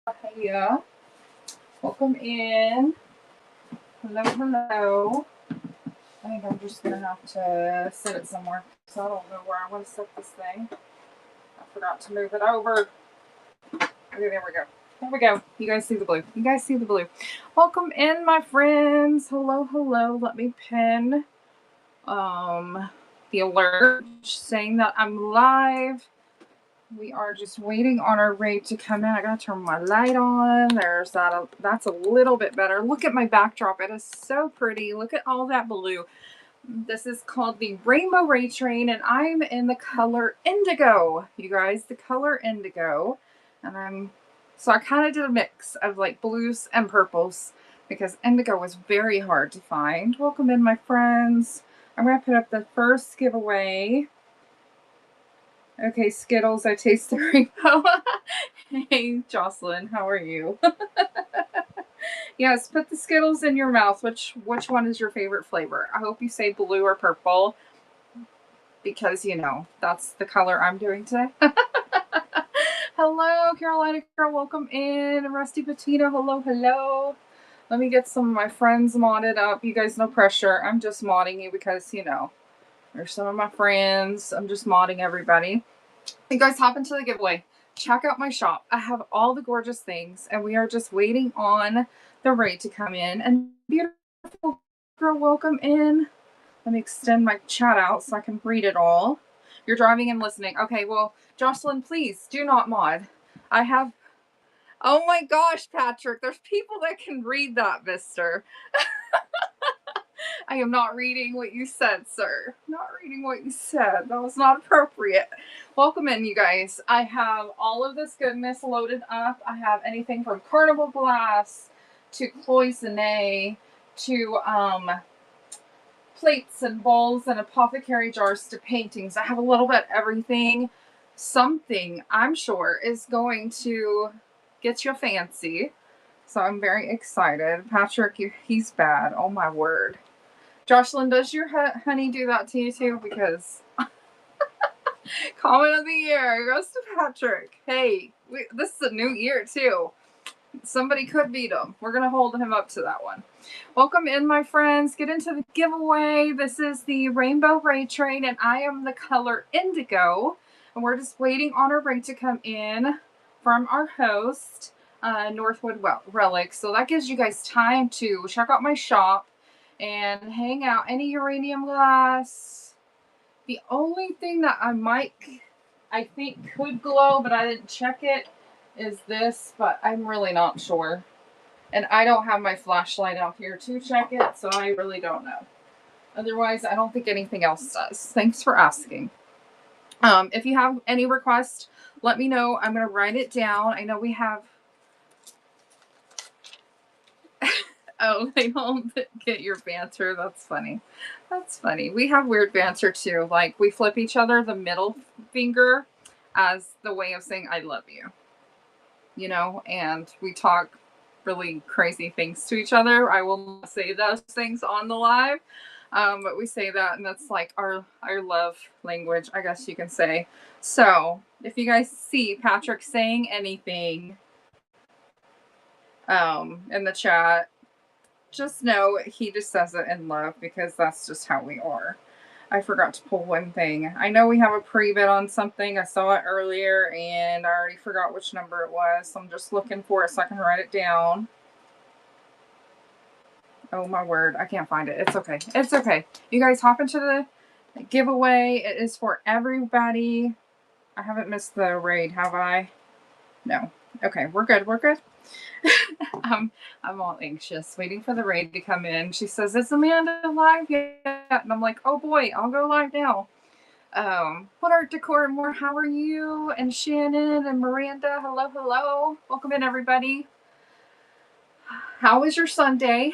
Hiya. Welcome in. Hello, hello. I think I'm just gonna have to sit it somewhere. So I don't know where I want to set this thing. I forgot to move it over. Okay, there we go. There we go. You guys see the blue. You guys see the blue. Welcome in, my friends. Hello, hello. Let me pin the alert saying that I'm live. We are just waiting on our raid to come in. I gotta turn my light on. There's that. That's a little bit better. Look at my backdrop. It is so pretty. Look at all that blue. This is called the Rainbow Raid Train, and I'm in the color indigo. You guys, the color indigo. And so I kind of did a mix of like blues and purples because indigo was very hard to find. Welcome in, my friends. I'm gonna put up the first giveaway. Okay, Skittles, I taste the rainbow. Hey, Jocelyn, how are you? Yes, put the Skittles in your mouth. Which one is your favorite flavor? I hope you say blue or purple because, that's the color I'm doing today. Hello, Carolina Girl. Welcome in. Rusty Patina. Hello, hello. Let me get some of my friends modded up. You guys, no pressure. I'm just modding you because, they're some of my friends. I'm just modding everybody. You guys hop into the giveaway. Check out my shop. I have all the gorgeous things, and we are just waiting on the raid to come in. And beautiful girl, welcome in. Let me extend my chat out so I can read it all. You're driving and listening. Okay, well, Jocelyn, please do not mod. I have... Oh my gosh, Patrick, there's people that can read that, mister. I am not reading what you said, sir. Not reading what you said. That was not appropriate. Welcome in, you guys. I have all of this goodness loaded up. I have anything from Carnival Glass to cloisonne to plates and bowls and apothecary jars to paintings. I have a little bit of everything. Something, I'm sure, is going to get you fancy. So I'm very excited. Patrick, he's bad. Oh my word. Jocelyn, does your honey do that to you too? Because comment of the year goes to Patrick. Hey, this is a new year too. Somebody could beat him. We're going to hold him up to that one. Welcome in, my friends. Get into the giveaway. This is the Rainbow Raid Train, and I am the color indigo. And we're just waiting on our raid to come in from our host, Northwood Relics. So that gives you guys time to check out my shop and hang out. Any uranium glass. The only thing that I think could glow, but I didn't check it, is this, but I'm really not sure. And I don't have my flashlight out here to check it, so I really don't know. Otherwise, I don't think anything else does. Thanks for asking. If you have any requests, let me know. I'm going to write it down. I know we have... Oh, they don't get your banter. That's funny. That's funny. We have weird banter too. Like, we flip each other the middle finger as the way of saying I love you. And we talk really crazy things to each other. I will not say those things on the live, but we say that, and that's like our love language, I guess you can say. So if you guys see Patrick saying anything in the chat, just know he just says it in love because that's just how we are. I forgot to pull one thing. I know we have a pre-bid on something. I saw it earlier and I already forgot which number it was. So I'm just looking for it so I can write it down. Oh my word. I can't find it. It's okay. It's okay. You guys hop into the giveaway. It is for everybody. I haven't missed the raid, have I? No. Okay, we're good. We're good. I'm all anxious, waiting for the raid to come in. She says, "Is Amanda live yet?" And I'm like, "Oh boy, I'll go live now." What art decor and more? How are you? And Shannon and Miranda, hello, hello. Welcome in, everybody. How was your Sunday?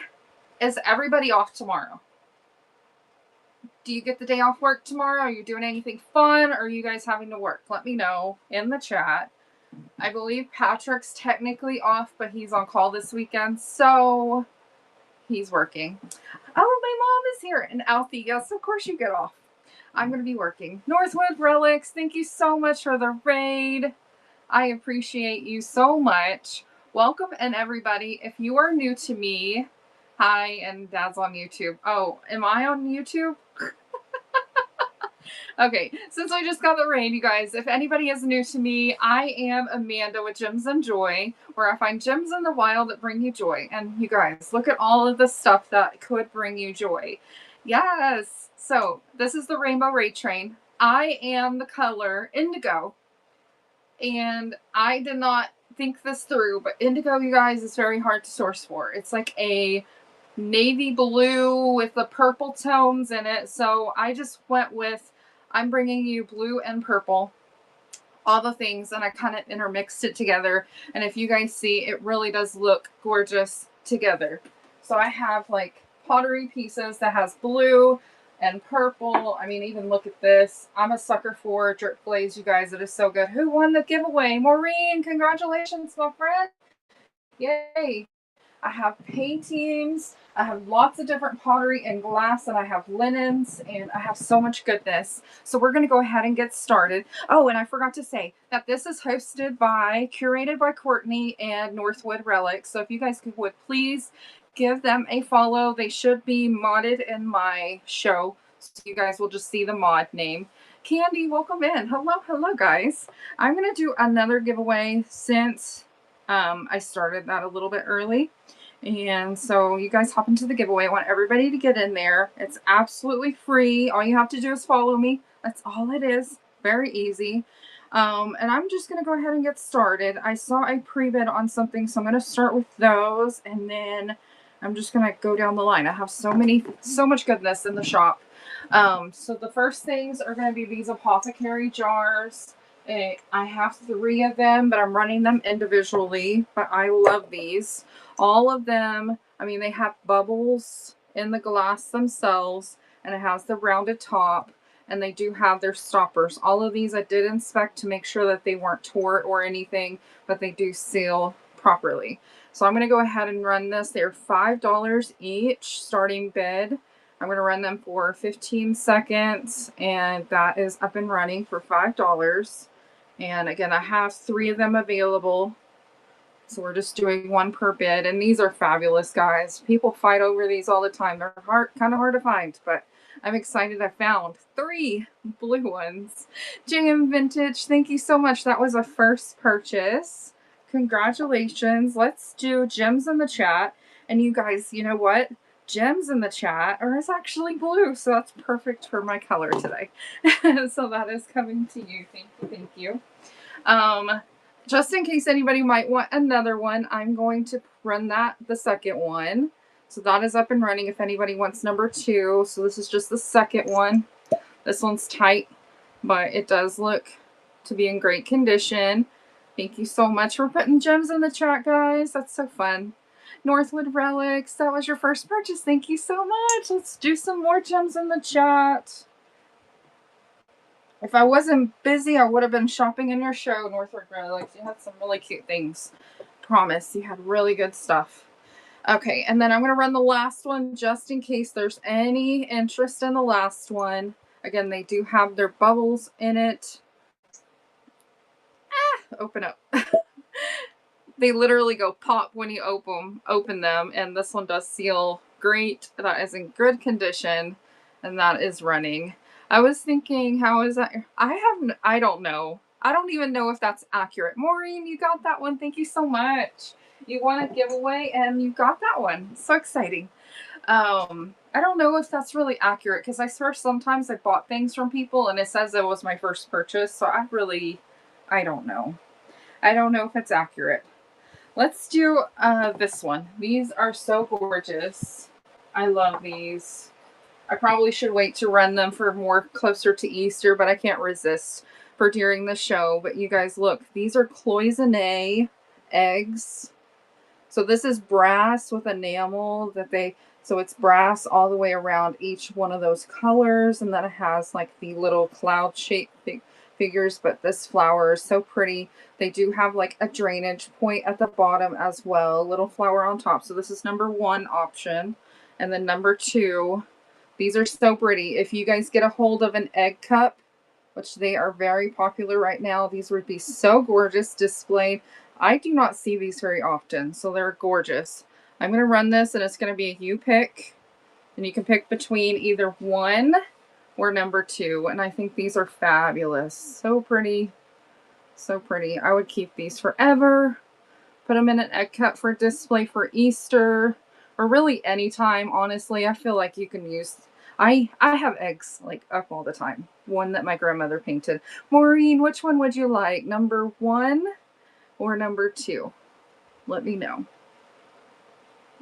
Is everybody off tomorrow? Do you get the day off work tomorrow? Are you doing anything fun? Or are you guys having to work? Let me know in the chat. I believe Patrick's technically off, but he's on call this weekend, so he's working. Oh, my mom is here. And Alfie, yes, of course you get off. I'm going to be working. Northwood Relics, thank you so much for the raid. I appreciate you so much. Welcome in, everybody. If you are new to me, hi, and Dad's on YouTube. Oh, am I on YouTube? Okay, since I just got the rain, you guys, if anybody is new to me, I am Amanda with Gems and Joy, where I find gems in the wild that bring you joy. And you guys, look at all of the stuff that could bring you joy. Yes, so this is the Rainbow Raid Train. I am the color indigo, and I did not think this through, but indigo, you guys, is very hard to source for. It's like a navy blue with the purple tones in it, so I just went with, I'm bringing you blue and purple, all the things, and I kind of intermixed it together. And if you guys see, it really does look gorgeous together. So I have like pottery pieces that has blue and purple. I mean, even look at this. I'm a sucker for drip glaze, you guys. It is so good. Who won the giveaway? Maureen, congratulations, my friend. Yay. I have paintings, I have lots of different pottery and glass, and I have linens, and I have so much goodness. So we're going to go ahead and get started. Oh, and I forgot to say that this is curated by Courtney and Northwood Relics. So if you guys would please give them a follow. They should be modded in my show, so you guys will just see the mod name. Candy, welcome in. Hello, guys. I'm going to do another giveaway since I started that a little bit early. And so you guys hop into the giveaway. I want everybody to get in there. It's absolutely free. All you have to do is follow me. That's all it is. Very easy. And I'm just going to go ahead and get started. I saw a pre-bid on something, so I'm going to start with those. And then I'm just going to go down the line. I have so much goodness in the shop. So the first things are going to be these apothecary jars. I have 3 of them, but I'm running them individually. But I love these. All of them, I mean, they have bubbles in the glass themselves, and it has the rounded top, and they do have their stoppers. All of these I did inspect to make sure that they weren't tore or anything, but they do seal properly. So I'm going to go ahead and run this. They're $5 each starting bid. I'm going to run them for 15 seconds, and that is up and running for $5. And again, I have 3 of them available. So we're just doing 1 per bid, and these are fabulous, guys. People fight over these all the time. They're kind of hard to find, but I'm excited I found 3 blue ones. JM Vintage, thank you so much. That was a first purchase. Congratulations. Let's do gems in the chat. And you guys, you know what? Gems in the chat are actually blue, so that's perfect for my color today. So that is coming to you. Thank you. Just in case anybody might want another one, I'm going to run the second one. So that is up and running if anybody wants number 2. So this is just the second one. This one's tight, but it does look to be in great condition. Thank you so much for putting gems in the chat, guys. That's so fun. Northwood Relics, that was your first purchase. Thank you so much. Let's do some more gems in the chat. If I wasn't busy, I would have been shopping in your show, Northwood Relics. You had some really cute things. Promise, you had really good stuff. Okay, and then I'm going to run the last one just in case there's any interest in the last one. Again, they do have their bubbles in it. Open up. They literally go pop when you open them, and this one does seal great. That is in good condition, and that is running. I was thinking, how is that? I don't know. I don't even know if that's accurate. Maureen, you got that one. Thank you so much. You won a giveaway, and you got that one. So exciting. I don't know if that's really accurate, because I swear sometimes I bought things from people, and it says it was my first purchase, so I don't know. I don't know if it's accurate. Let's do this one. These are so gorgeous. I love these. I probably should wait to run them for more closer to Easter, but I can't resist for during the show. But you guys, look, these are cloisonne eggs. So this is brass with enamel so it's brass all the way around each one of those colors, and then it has like the little cloud shaped figures, but this flower is so pretty. They do have like a drainage point at the bottom as well, little flower on top. So this is number 1 option. And then number 2, these are so pretty. If you guys get a hold of an egg cup, which they are very popular right now, these would be so gorgeous displayed I do not see these very often, so they're gorgeous. I'm going to run this, and it's going to be a you pick, and you can pick between either 1 or number 2, and I think these are fabulous. So pretty. So pretty. I would keep these forever. Put them in an egg cup for display for Easter, or really anytime, honestly. I feel like you can use... I have eggs like up all the time. One that my grandmother painted. Maureen, which one would you like? Number 1 or number 2? Let me know.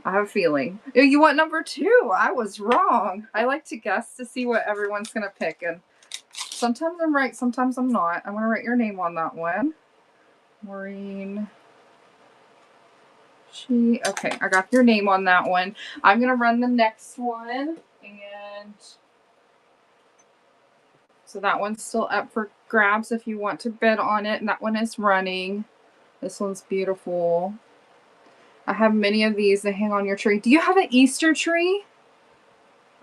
I have a feeling. Oh, you want number 2? I was wrong. I like to guess to see what everyone's going to pick. And sometimes I'm right, sometimes I'm not. I'm going to write your name on that one. Maureen. Okay, I got your name on that one. I'm going to run the next one. And so that one's still up for grabs if you want to bid on it. And that one is running. This one's beautiful. I have many of these that hang on your tree. Do you have an Easter tree?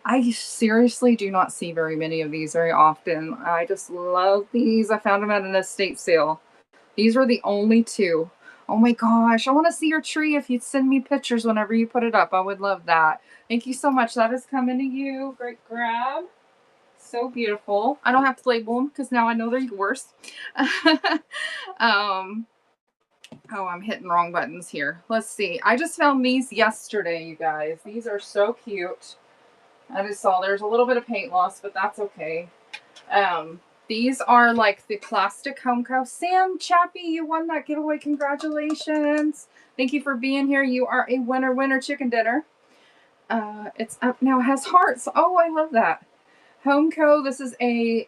I seriously do not see very many of these very often. I just love these. I found them at an estate sale. These were the only 2. Oh my gosh, I want to see your tree. If you'd send me pictures whenever you put it up, I would love that. Thank you so much. That is coming to you. Great grab. So beautiful. I don't have to label them because now I know they're yours. Oh, I'm hitting wrong buttons here. Let's see. I just found these yesterday, you guys. These are so cute. I just saw there's a little bit of paint loss, but that's okay. These are like the plastic home cow. Sam Chappie, you won that giveaway. Congratulations. Thank you for being here. You are a winner chicken dinner. It's up now. It has hearts. Oh, I love that. Homeco, this is a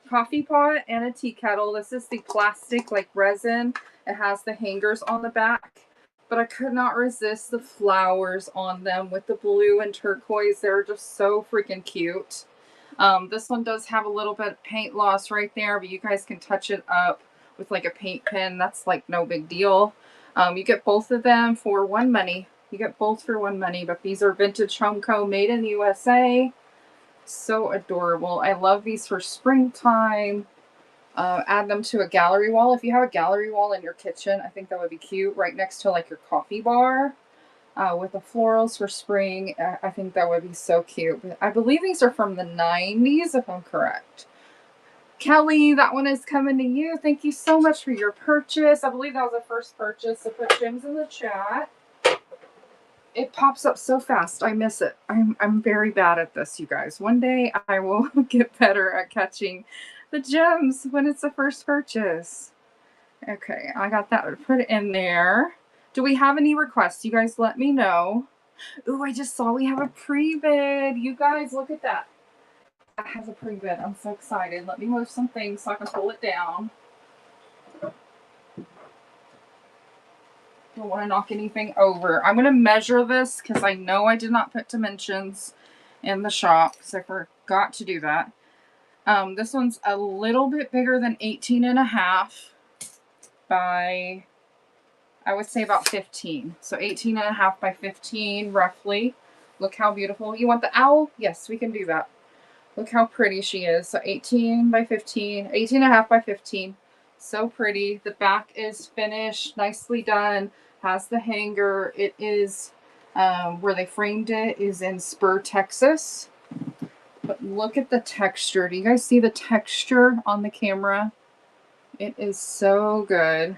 coffee pot and a tea kettle. This is the plastic like resin. It has the hangers on the back, but I could not resist the flowers on them with the blue and turquoise. They're just so freaking cute. This one does have a little bit of paint loss right there, but you guys can touch it up with like a paint pen. That's like no big deal. You get both of them for $1 money. You get both for $1 money, but these are vintage Homeco, made in the USA. So adorable. I love these for springtime. Add them to a gallery wall. If you have a gallery wall in your kitchen, I think that would be cute. Right next to like your coffee bar with the florals for spring. I think that would be so cute. But I believe these are from the 90s, if I'm correct. Kelly, that one is coming to you. Thank you so much for your purchase. I believe that was a first purchase. So put Jim's in the chat. It pops up so fast. I miss it. I'm very bad at this, you guys. One day I will get better at catching the gems when it's a first purchase. Okay, I got that. Put it in there. Do we have any requests? You guys let me know. Ooh, I just saw we have a pre-bid. You guys, look at that. That has a pre-bid. I'm so excited. Let me move some things so I can pull it down. Don't want to knock anything over. I'm going to measure this because I know I did not put dimensions in the shop because I forgot to do that. This one's a little bit bigger than 18.5 by, I would say about 15. So 18.5 by 15 roughly. Look how beautiful. You want the owl? Yes, we can do that. Look how pretty she is. So 18 by 15, 18.5 by 15. So pretty. The back is finished, nicely done. Has the hanger. It is where they framed it is in Spur, Texas. But look at the texture. Do you guys see the texture on the camera? It is so good.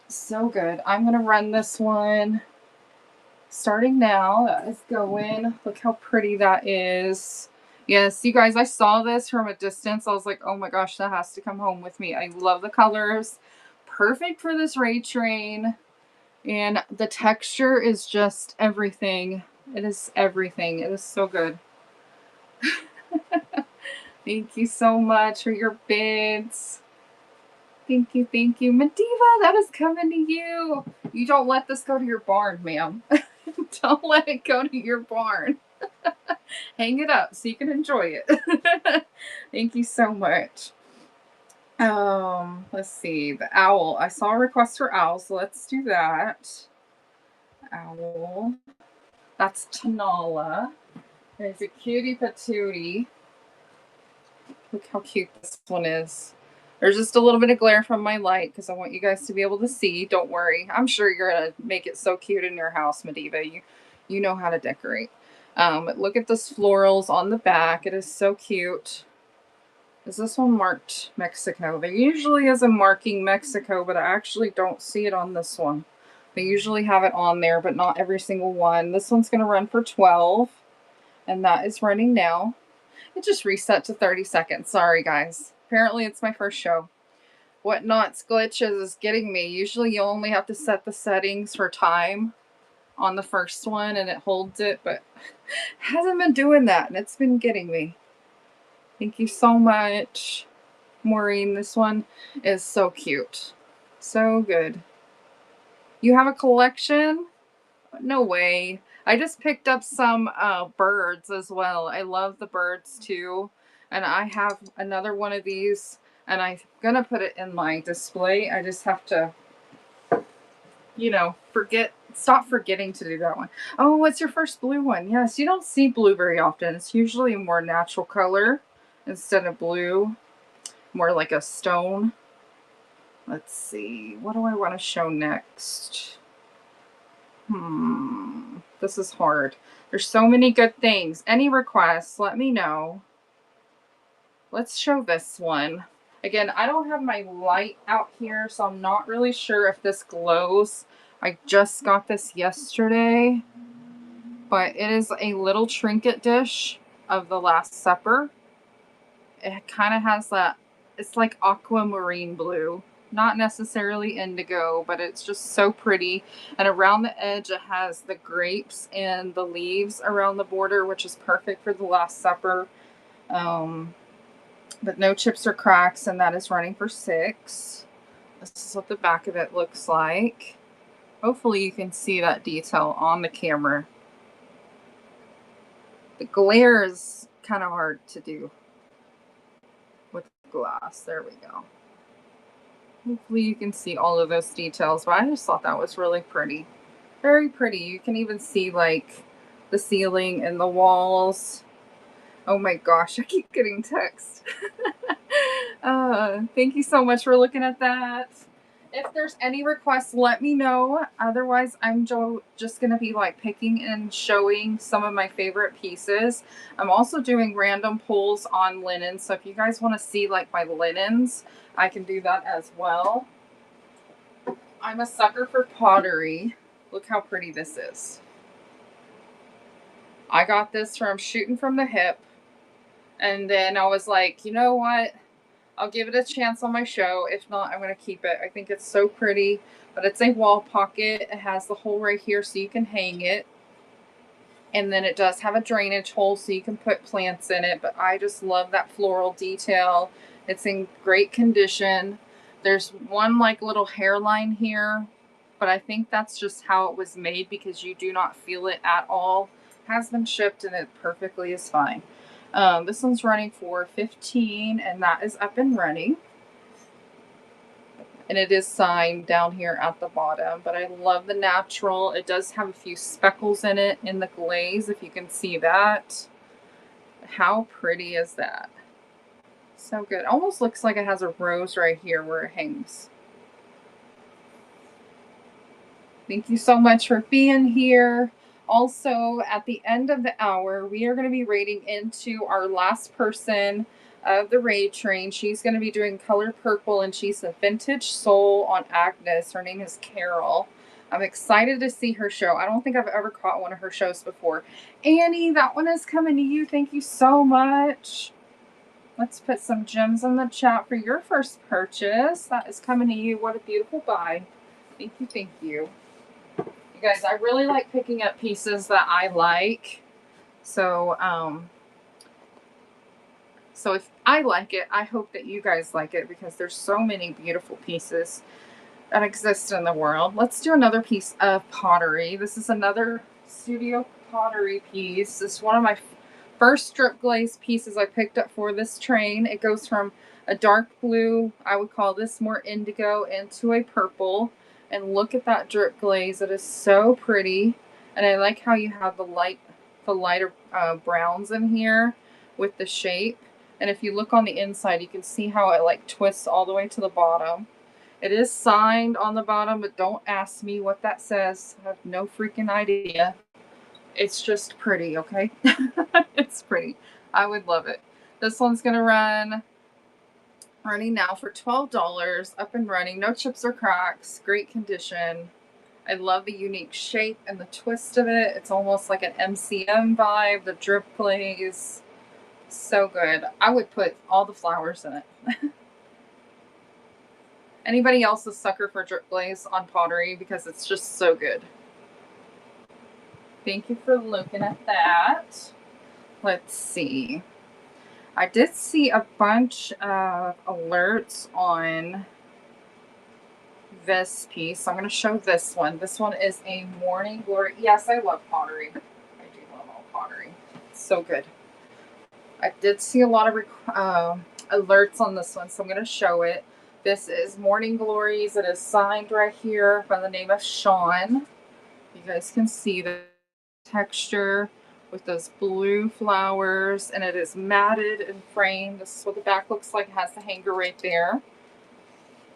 So good. I'm going to run this one starting now. That is going. Look how pretty that is. Yes, you guys, I saw this from a distance. I was like, oh my gosh, that has to come home with me. I love the colors. Perfect for this raid train. And the texture is just everything. It is everything. It is so good. Thank you so much for your bids. Thank you, thank you. Mediva, that is coming to you. You don't let this go to your barn, ma'am. Don't let it go to your barn. Hang it up so you can enjoy it. Thank you so much. Let's see. The owl. I saw a request for owl, so let's do that. Owl. That's Tanala. There's a cutie patootie. Look how cute this one is. There's just a little bit of glare from my light because I want you guys to be able to see. Don't worry. I'm sure you're going to make it so cute in your house, Mediva. You know how to decorate. Look at this florals on the back. It is so cute. Is this one marked Mexico? There usually is a marking Mexico, but I actually don't see it on this one. They usually have it on there, but not every single one. This one's going to run for 12, and that is running now. It just reset to 30 seconds. Sorry, guys. Apparently, it's my first show. Whatnot's glitches is getting me. Usually, you only have to set the settings for time on the first one, and it holds it, but hasn't been doing that, and it's been getting me. Thank you so much, Maureen. This one is so cute. So good. You have a collection? No way. I just picked up some birds as well. I love the birds too. And I have another one of these, and I'm going to put it in my display. I just have to, you know, stop forgetting to do that one. Oh, what's your first blue one? Yes, you don't see blue very often. It's usually a more natural color instead of blue. More like a stone. Let's see. What do I want to show next? This is hard. There's so many good things. Any requests, let me know. Let's show this one. Again, I don't have my light out here, so I'm not really sure if this glows. I just got this yesterday, but it is a little trinket dish of the Last Supper. It kind of has that, it's like aquamarine blue. Not necessarily indigo, but it's just so pretty. And around the edge, it has the grapes and the leaves around the border, which is perfect for the Last Supper. But no chips or cracks, and that is running for 6. This is what the back of it looks like. Hopefully you can see that detail on the camera. The glare is kind of hard to do with glass. There we go. Hopefully you can see all of those details, but I just thought that was really pretty. Very pretty. You can even see like the ceiling and the walls. Oh my gosh, I keep getting text. Thank you so much for looking at that. If there's any requests, let me know. Otherwise, I'm just going to be like picking and showing some of my favorite pieces. I'm also doing random pulls on linen. So if you guys want to see like my linens, I can do that as well. I'm a sucker for pottery. Look how pretty this is. I got this from Shooting from the Hip. And then I was like, you know what? I'll give it a chance on my show. If not, I'm going to keep it. I think it's so pretty. But it's a wall pocket. It has the hole right here so you can hang it. And then it does have a drainage hole so you can put plants in it. But I just love that floral detail. It's in great condition. There's one like little hairline here. But I think that's just how it was made because you do not feel it at all. It has been shipped and it perfectly is fine. This one's running for 15, and that is up and running. And it is signed down here at the bottom, but I love the natural. It does have a few speckles in it in the glaze, if you can see that. How pretty is that? So good. Almost looks like it has a rose right here where it hangs. Thank you so much for being here. Also, at the end of the hour, we are going to be raiding into our last person of the raid train. She's going to be doing color purple, and she's a vintage soul on Agnes. Her name is Carol. I'm excited to see her show. I don't think I've ever caught one of her shows before. Annie, that one is coming to you. Thank you so much. Let's put some gems in the chat for your first purchase. That is coming to you. What a beautiful buy. Thank you, thank you. You guys, I really like picking up pieces that I like. So if I like it, I hope that you guys like it because there's so many beautiful pieces that exist in the world. Let's do another piece of pottery. This is another studio pottery piece. This is one of my first strip glaze pieces I picked up for this train. It goes from a dark blue, I would call this more indigo, into a purple. And look at that drip glaze. It is so pretty. And I like how you have the lighter browns in here with the shape. And if you look on the inside, you can see how it like twists all the way to the bottom. It is signed on the bottom, but don't ask me what that says. I have no freaking idea. It's just pretty, okay? It's pretty. I would love it. This one's going to running now for $12, up and running. No chips or cracks. Great condition. I love the unique shape and the twist of it. It's almost like an MCM vibe. The drip glaze. So good. I would put all the flowers in it. Anybody else a sucker for drip glaze on pottery because it's just so good. Thank you for looking at that. Let's see. I did see a bunch of alerts on this piece. I'm going to show this one. This one is a Morning Glory. Yes, I love pottery. I do love all pottery. It's so good. I did see a lot of alerts on this one, so I'm going to show it. This is Morning Glories. It is signed right here by the name of Sean. You guys can see the texture with those blue flowers, and it is matted and framed. This is what the back looks like. It has the hanger right there.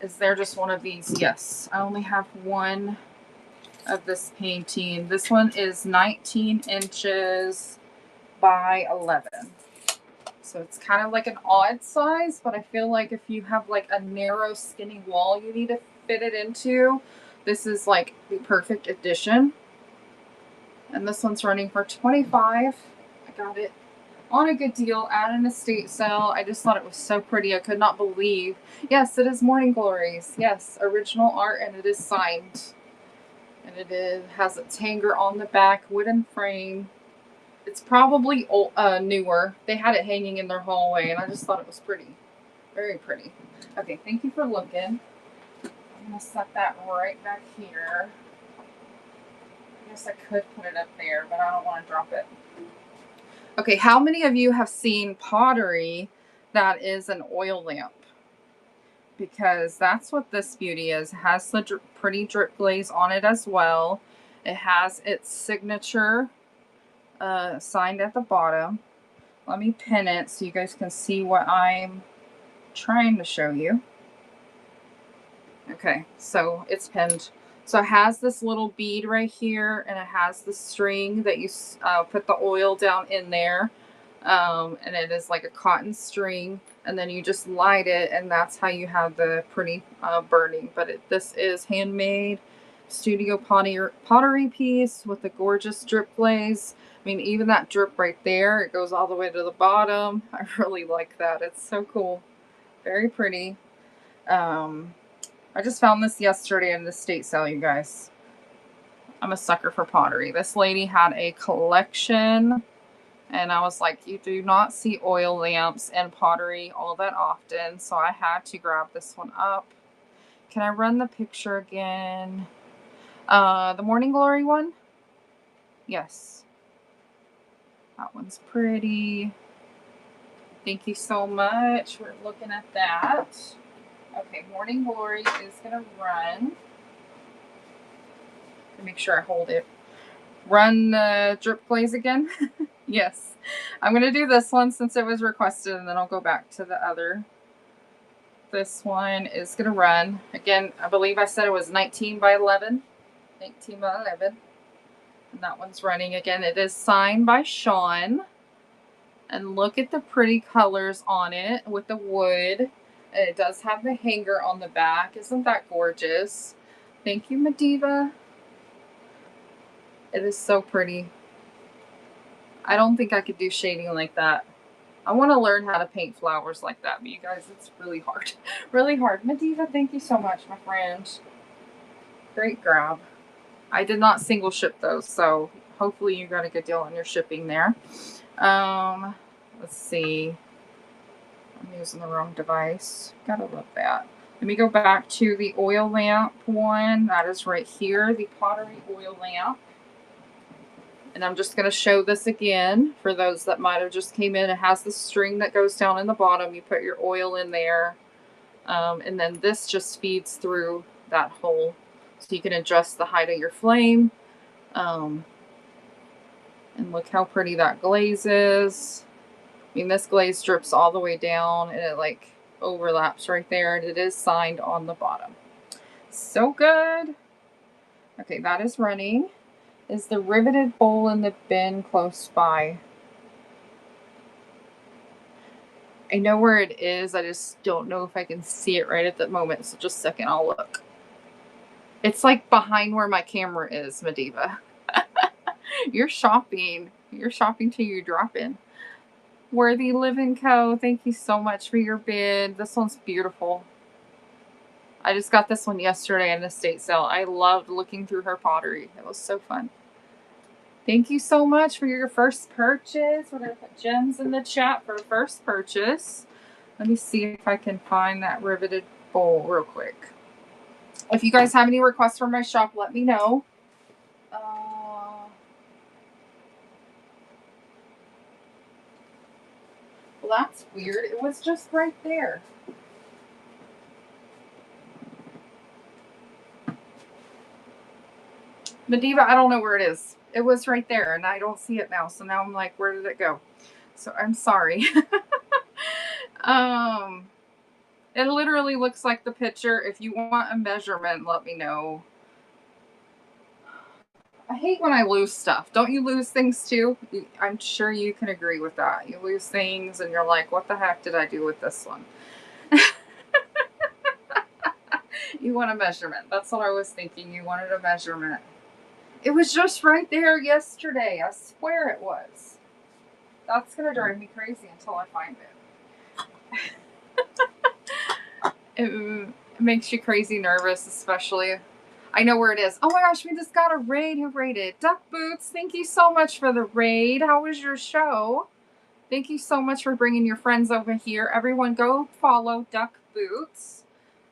Is there just one of these? Yes. I only have one of this painting. This one is 19 inches by 11. So it's kind of like an odd size, but I feel like if you have like a narrow skinny wall you need to fit it into, this is like the perfect addition. And this one's running for $25. I got it on a good deal at an estate sale. I just thought it was so pretty. I could not believe. Yes, it is Morning Glories. Yes, original art, and it is signed. And it has its hanger on the back, wooden frame. It's probably old, newer. They had it hanging in their hallway, and I just thought it was pretty. Very pretty. Okay, thank you for looking. I'm going to set that right back here. I guess I could put it up there, but I don't want to drop it. Okay, how many of you have seen pottery that is an oil lamp? Because that's what this beauty is. It has the pretty drip glaze on it as well. It has its signature signed at the bottom. Let me pin it so you guys can see what I'm trying to show you. Okay, so it's pinned. So it has this little bead right here, and it has the string that you put the oil down in there. And it is like a cotton string, and then you just light it, and that's how you have the pretty burning. But this is handmade studio pottery piece with a gorgeous drip glaze. I mean, even that drip right there, it goes all the way to the bottom. I really like that. It's so cool. Very pretty. I just found this yesterday in the estate sale, you guys. I'm a sucker for pottery. This lady had a collection, and I was like, you do not see oil lamps and pottery all that often, so I had to grab this one up. Can I run the picture again? The Morning Glory one? Yes. That one's pretty. Thank you so much. We're looking at that. Okay, Morning Glory is going to run. Make sure I hold it. Run the drip glaze again. Yes. I'm going to do this one since it was requested, and then I'll go back to the other. This one is going to run. Again, I believe I said it was 19 by 11. 19 by 11. And that one's running again. It is signed by Sean. And look at the pretty colors on it with the wood. And it does have the hanger on the back. Isn't that gorgeous? Thank you, Mediva. It is so pretty. I don't think I could do shading like that. I want to learn how to paint flowers like that, but you guys, it's really hard. Really hard. Mediva, thank you so much, my friend. Great grab. I did not single ship those, so hopefully you got a good deal on your shipping there. Let's see. I'm using the wrong device. Gotta love that. Let me go back to the oil lamp one. That is right here, the pottery oil lamp. And I'm just going to show this again for those that might have just came in. It has the string that goes down in the bottom. You put your oil in there. And then this just feeds through that hole. So you can adjust the height of your flame. And look how pretty that glaze is. I mean, this glaze drips all the way down and it like overlaps right there, and it is signed on the bottom. So good. Okay, that is running. Is the riveted bowl in the bin close by? I know where it is. I just don't know if I can see it right at the moment. So just a second, I'll look. It's like behind where my camera is, Mediva. You're shopping. You're shopping till you drop in. Worthy Living Co. Thank you so much for your bid. This one's beautiful. I just got this one yesterday at an estate sale. I loved looking through her pottery. It was so fun. Thank you so much for your first purchase. We're going to put gems in the chat for first purchase. Let me see if I can find that riveted bowl real quick. If you guys have any requests for my shop, let me know. Well, that's weird. It was just right there. Mediva, I don't know where it is. It was right there, and I don't see it now. So now I'm like, where did it go? So I'm sorry. It literally looks like the picture. If you want a measurement, let me know. I hate when I lose stuff. Don't you lose things too? I'm sure you can agree with that. You lose things and you're like, what the heck did I do with this one? You want a measurement. That's what I was thinking. You wanted a measurement. It was just right there yesterday. I swear it was. That's going to drive me crazy until I find it. It makes you crazy nervous, especially. I know where it is. Oh my gosh, we just got a raid. Who raided? Duck Boots, thank you so much for the raid. How was your show? Thank you so much for bringing your friends over here. Everyone go follow Duck Boots.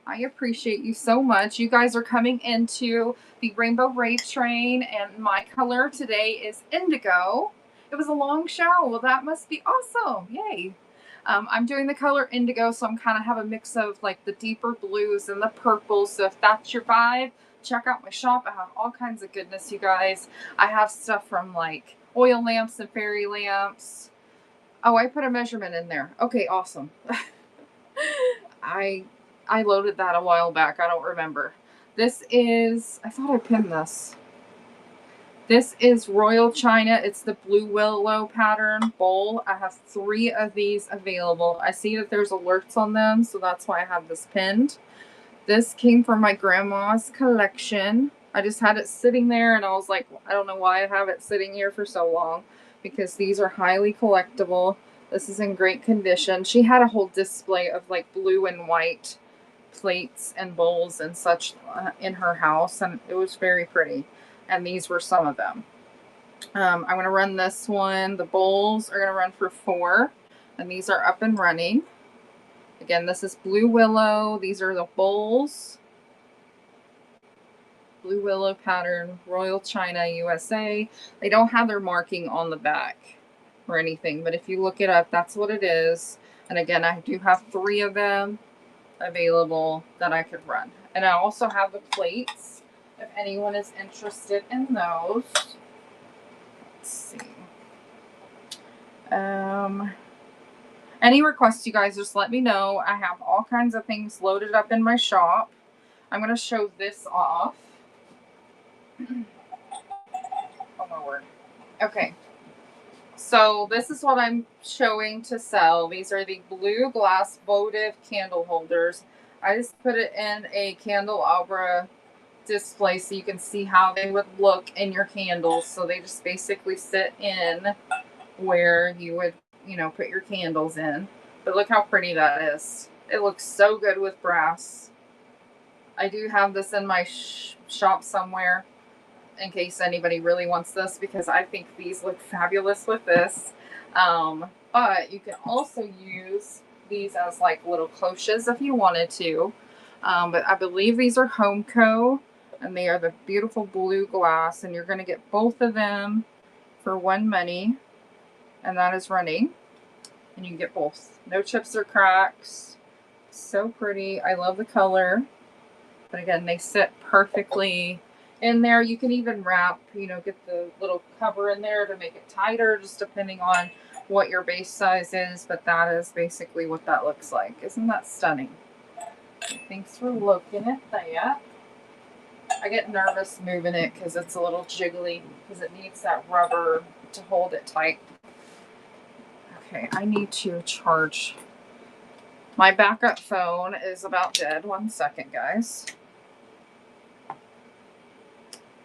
I appreciate you so much. You guys are coming into the Rainbow Raid Train, and my color today is Indigo. It was a long show. Well, that must be awesome. Yay. I'm doing the color Indigo, so I'm kind of have a mix of like the deeper blues and the purples. So if that's your vibe, check out my shop. I have all kinds of goodness, you guys. I have stuff from like oil lamps and fairy lamps. Oh, I put a measurement in there. Okay, awesome. I loaded that a while back. I don't remember. This is, I thought I pinned this. This is Royal China. It's the Blue Willow pattern bowl. I have 3 of these available. I see that there's alerts on them, so that's why I have this pinned. This came from my grandma's collection. I just had it sitting there, and I was like, I don't know why I have it sitting here for so long, because these are highly collectible. This is in great condition. She had a whole display of like blue and white plates and bowls and such in her house, and it was very pretty. And these were some of them. I'm going to run this one. The bowls are going to run for 4, and these are up and running. Again, this is Blue Willow. These are the bowls. Blue Willow pattern, Royal China, USA. They don't have their marking on the back or anything, but if you look it up, that's what it is. And again, I do have 3 of them available that I could run. And I also have the plates if anyone is interested in those. Let's see. Any requests, you guys, just let me know. I have all kinds of things loaded up in my shop. I'm going to show this off. Oh my word. Okay. So this is what I'm showing to sell. These are the blue glass votive candle holders. I just put it in a candelabra display so you can see how they would look in your candles. So they just basically sit in where you would, you know, put your candles in. But look how pretty that is. It looks so good with brass. I do have this in my shop somewhere in case anybody really wants this, because I think these look fabulous with this. But you can also use these as like little cloches if you wanted to. But I believe these are Homeco, and they are the beautiful blue glass, and you're going to get both of them for one money, and that is running, and you can get both. No chips or cracks. So pretty. I love the color. But again, they sit perfectly in there. You can even wrap, you know, get the little cover in there to make it tighter, just depending on what your base size is, but that is basically what that looks like. Isn't that stunning? Thanks for looking at that. I get nervous moving it because it's a little jiggly because it needs that rubber to hold it tight. Okay, I need to charge. My backup phone is about dead. 1 second, guys.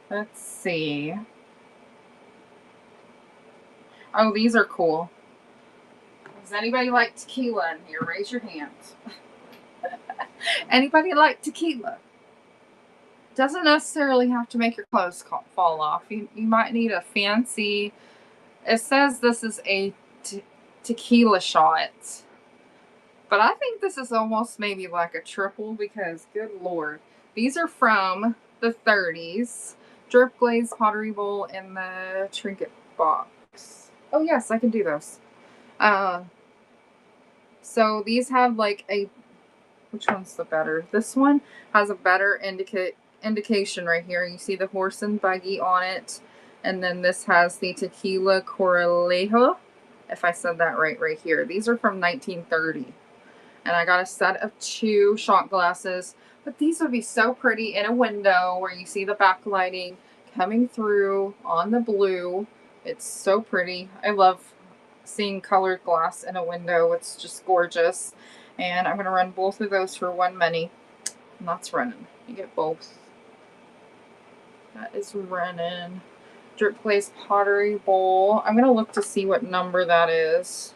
Let's see. Oh, these are cool. Does anybody like tequila in here? Raise your hands. Anybody like tequila? Doesn't necessarily have to make your clothes fall off. You might need a fancy. It says this is a tequila shot. But I think this is almost maybe like a triple because, good Lord. These are from the 30s. Drip glaze pottery bowl in the trinket box. Oh, yes, I can do those. So these have like a... Which one's the better? This one has a better indication right here. You see the horse and buggy on it. And then this has the tequila corralejo. If I said that right here. These are from 1930. And I got a set of 2 shot glasses. But these would be so pretty in a window where you see the backlighting coming through on the blue. It's so pretty. I love seeing colored glass in a window. It's just gorgeous. And I'm going to run both of those for $1 money. And that's running. You get both. That is running. Drip glaze pottery bowl. I'm going to look to see what number that is.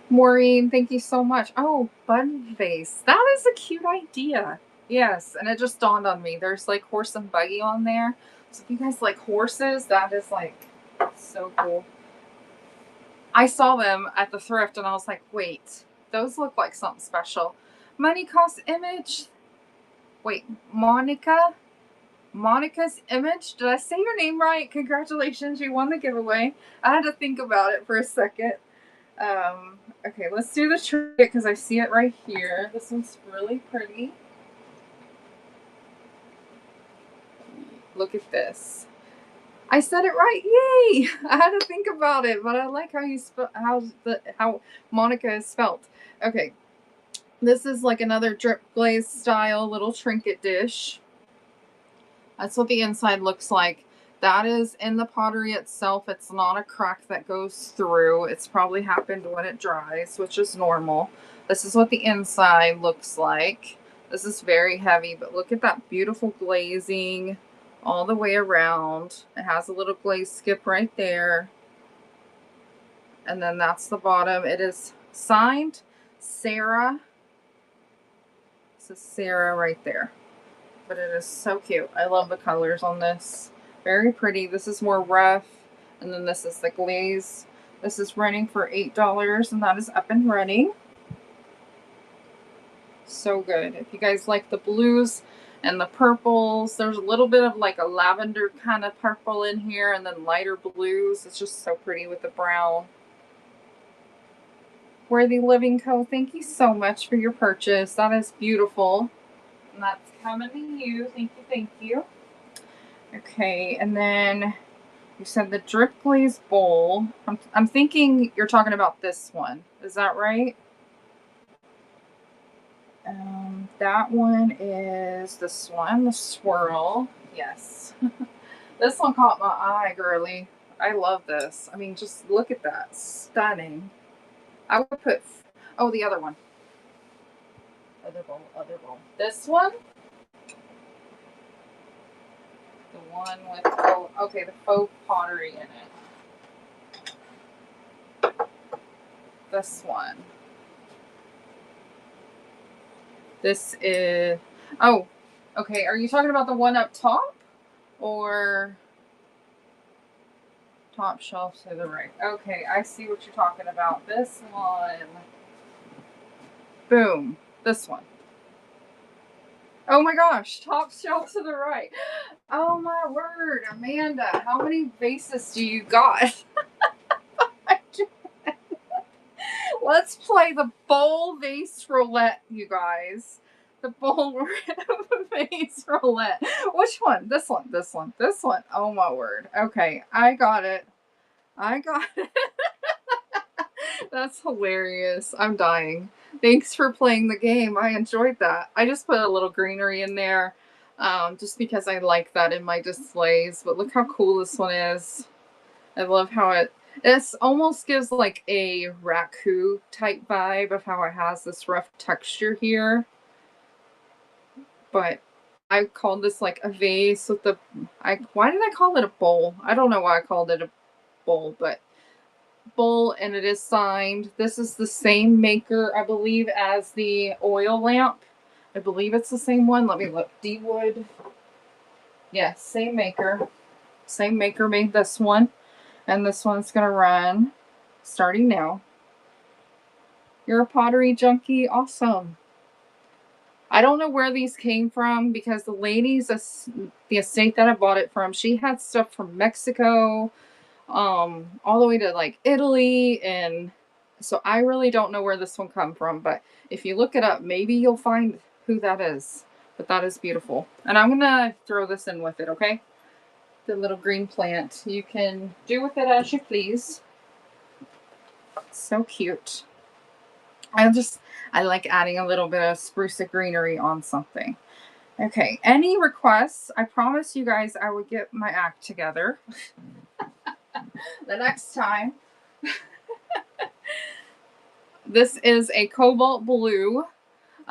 Maureen, thank you so much. Oh, bun vase. That is a cute idea. Yes, and it just dawned on me. There's like horse and buggy on there. So if you guys like horses, that is like so cool. I saw them at the thrift and I was like, wait, those look like something special. Money cost image. Wait, Monica's image. Did I say your name right? Congratulations, you won the giveaway. I had to think about it for a second. Okay, let's do the trinket because I see it right here. This one's really pretty. Look at this. I said it right. Yay! I had to think about it, but I like how you how Monica is spelt. Okay. This is like another drip glaze style little trinket dish. That's what the inside looks like. That is in the pottery itself. It's not a crack that goes through. It's probably happened when it dries, which is normal. This is what the inside looks like. This is very heavy, but look at that beautiful glazing all the way around. It has a little glaze skip right there. And then that's the bottom. It is signed Sarah. This is Sarah right there. But it is so cute. I love the colors on this. Very pretty. This is more rough. And then this is the glaze. This is running for $8 and that is up and running. So good. If you guys like the blues and the purples, there's a little bit of like a lavender kind of purple in here and then lighter blues. It's just so pretty with the brown. Worthy Living Co., thank you so much for your purchase. That is beautiful. And that's coming to you. Thank you, thank you. Okay, and then you said the drip glaze bowl. I'm thinking you're talking about this one. Is that right? That one is this one, the swirl. Yes. This one caught my eye, girly. I love this. I mean, just look at that. Stunning. I would put... Oh, the other one. Other bowl, other bowl. This one? The one with... Oh, okay, the faux pottery in it. This one. This is... Oh, okay. Are you talking about the one up top? Or... Top shelf to the right. Okay, I see what you're talking about. This one. Boom. This one. Oh my gosh. Top shelf to the right. Oh my word. Amanda, how many vases do you got? Let's play the bowl vase roulette, you guys. The bowl face roulette. Which one? This one, this one, this one. Oh my word. Okay, I got it. I got it. That's hilarious. I'm dying. Thanks for playing the game. I enjoyed that. I just put a little greenery in there just because I like that in my displays. But look how cool this one is. I love how it almost gives like a raccoon type vibe of how it has this rough texture here. But I called this like a vase with the why did I call it a bowl? I don't know why I called it a bowl, but bowl, and it is signed. This is the same maker, I believe, as the oil lamp. I believe it's the same one. Let me look. D-Wood. Yeah, same maker. Same maker made this one. And this one's going to run starting now. You're a pottery junkie. Awesome. I don't know where these came from because the ladies, the estate that I bought it from, she had stuff from Mexico, all the way to like Italy, and so I really don't know where this one come from, but if you look it up, maybe you'll find who that is. But that is beautiful. And I'm gonna throw this in with it, okay? The little green plant. You can do with it as you please. So cute. I like adding a little bit of spruce greenery on something. Okay, any requests? I promise you guys I would get my act together the next time. This is a cobalt blue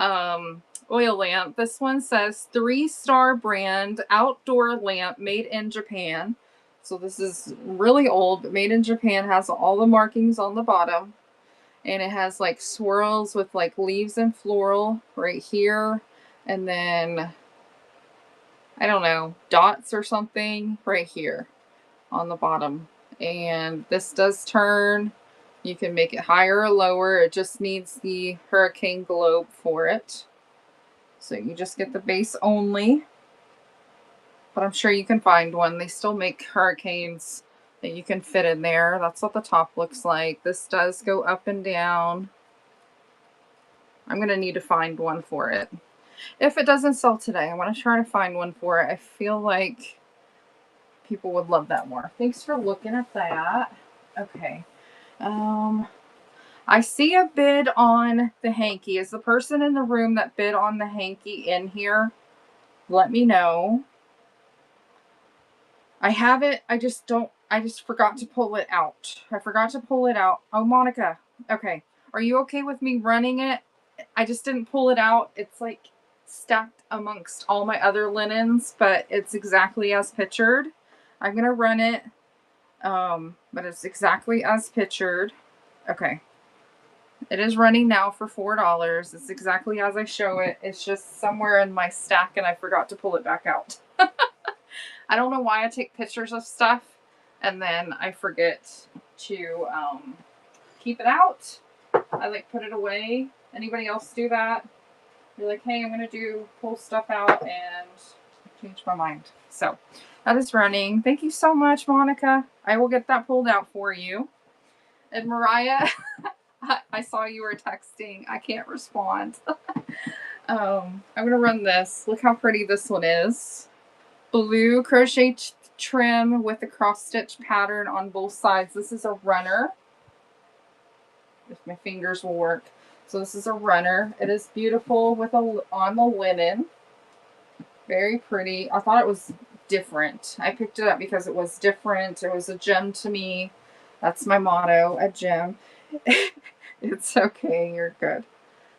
oil lamp. This one says 3-star brand outdoor lamp made in Japan. So this is really old, but made in Japan. Has all the markings on the bottom. And it has like swirls with like leaves and floral right here. And then, I don't know, dots or something right here on the bottom. And this does turn. You can make it higher or lower. It just needs the hurricane globe for it. So you just get the base only. But I'm sure you can find one. They still make hurricanes that you can fit in there. That's what the top looks like. This does go up and down. I'm going to need to find one for it. If it doesn't sell today, I want to try to find one for it. I feel like people would love that more. Thanks for looking at that. Okay. I see a bid on the hanky. Is the person in the room that bid on the hanky in here? Let me know. I have it. I just forgot to pull it out. I forgot to pull it out. Oh, Monica. Okay. Are you okay with me running it? I just didn't pull it out. It's like stacked amongst all my other linens, but it's exactly as pictured. I'm going to run it. But it's exactly as pictured. Okay. It is running now for $4. It's exactly as I show it. It's just somewhere in my stack and I forgot to pull it back out. I don't know why I take pictures of stuff and then I forget to keep it out. I like put it away. Anybody else do that? You're like, hey, I'm going to pull stuff out and change my mind. So that is running. Thank you so much, Monica. I will get that pulled out for you. And Mariah, I saw you were texting. I can't respond. I'm going to run this. Look how pretty this one is. Blue crochet trim with a cross stitch pattern on both sides. This is a runner. If my fingers will work. So this is a runner. It is beautiful with on the linen. Very pretty. I thought it was different. I picked it up because it was different. It was a gem to me. That's my motto, a gem. It's okay. You're good.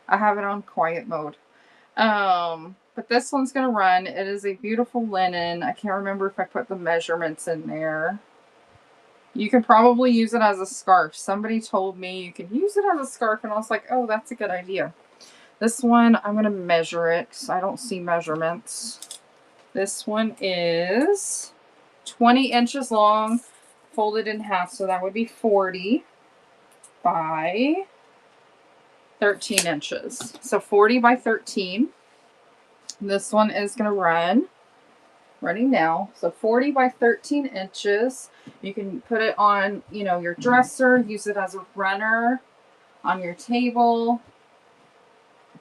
I have it on quiet mode. But this one's going to run. It is a beautiful linen. I can't remember if I put the measurements in there. You can probably use it as a scarf. Somebody told me you can use it as a scarf, and I was like, oh, that's a good idea. This one, I'm going to measure it because I don't see measurements. This one is 20 inches long, folded in half, so that would be 40 by 13 inches. So 40 by 13. This one is going to running now. So 40 by 13 inches. You can put it on, your dresser, use it as a runner on your table.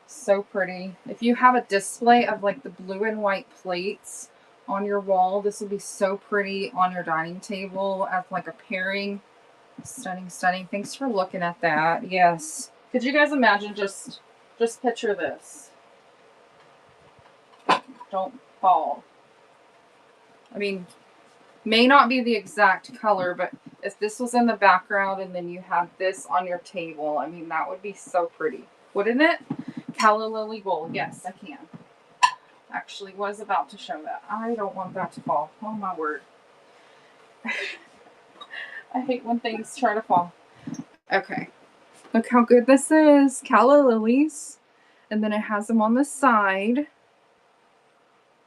So pretty. If you have a display of like the blue and white plates on your wall, this would be so pretty on your dining table as like a pairing. Stunning, stunning. Thanks for looking at that. Yes. Could you guys imagine just picture this. Don't fall. I mean, may not be the exact color, but if this was in the background and then you had this on your table, I mean, that would be so pretty. Wouldn't it? Calla Lily Gold. Yes, I can. Actually was about to show that. I don't want that to fall. Oh my word. I hate when things try to fall. Okay. Look how good this is. Calla Lilies. And then it has them on the side.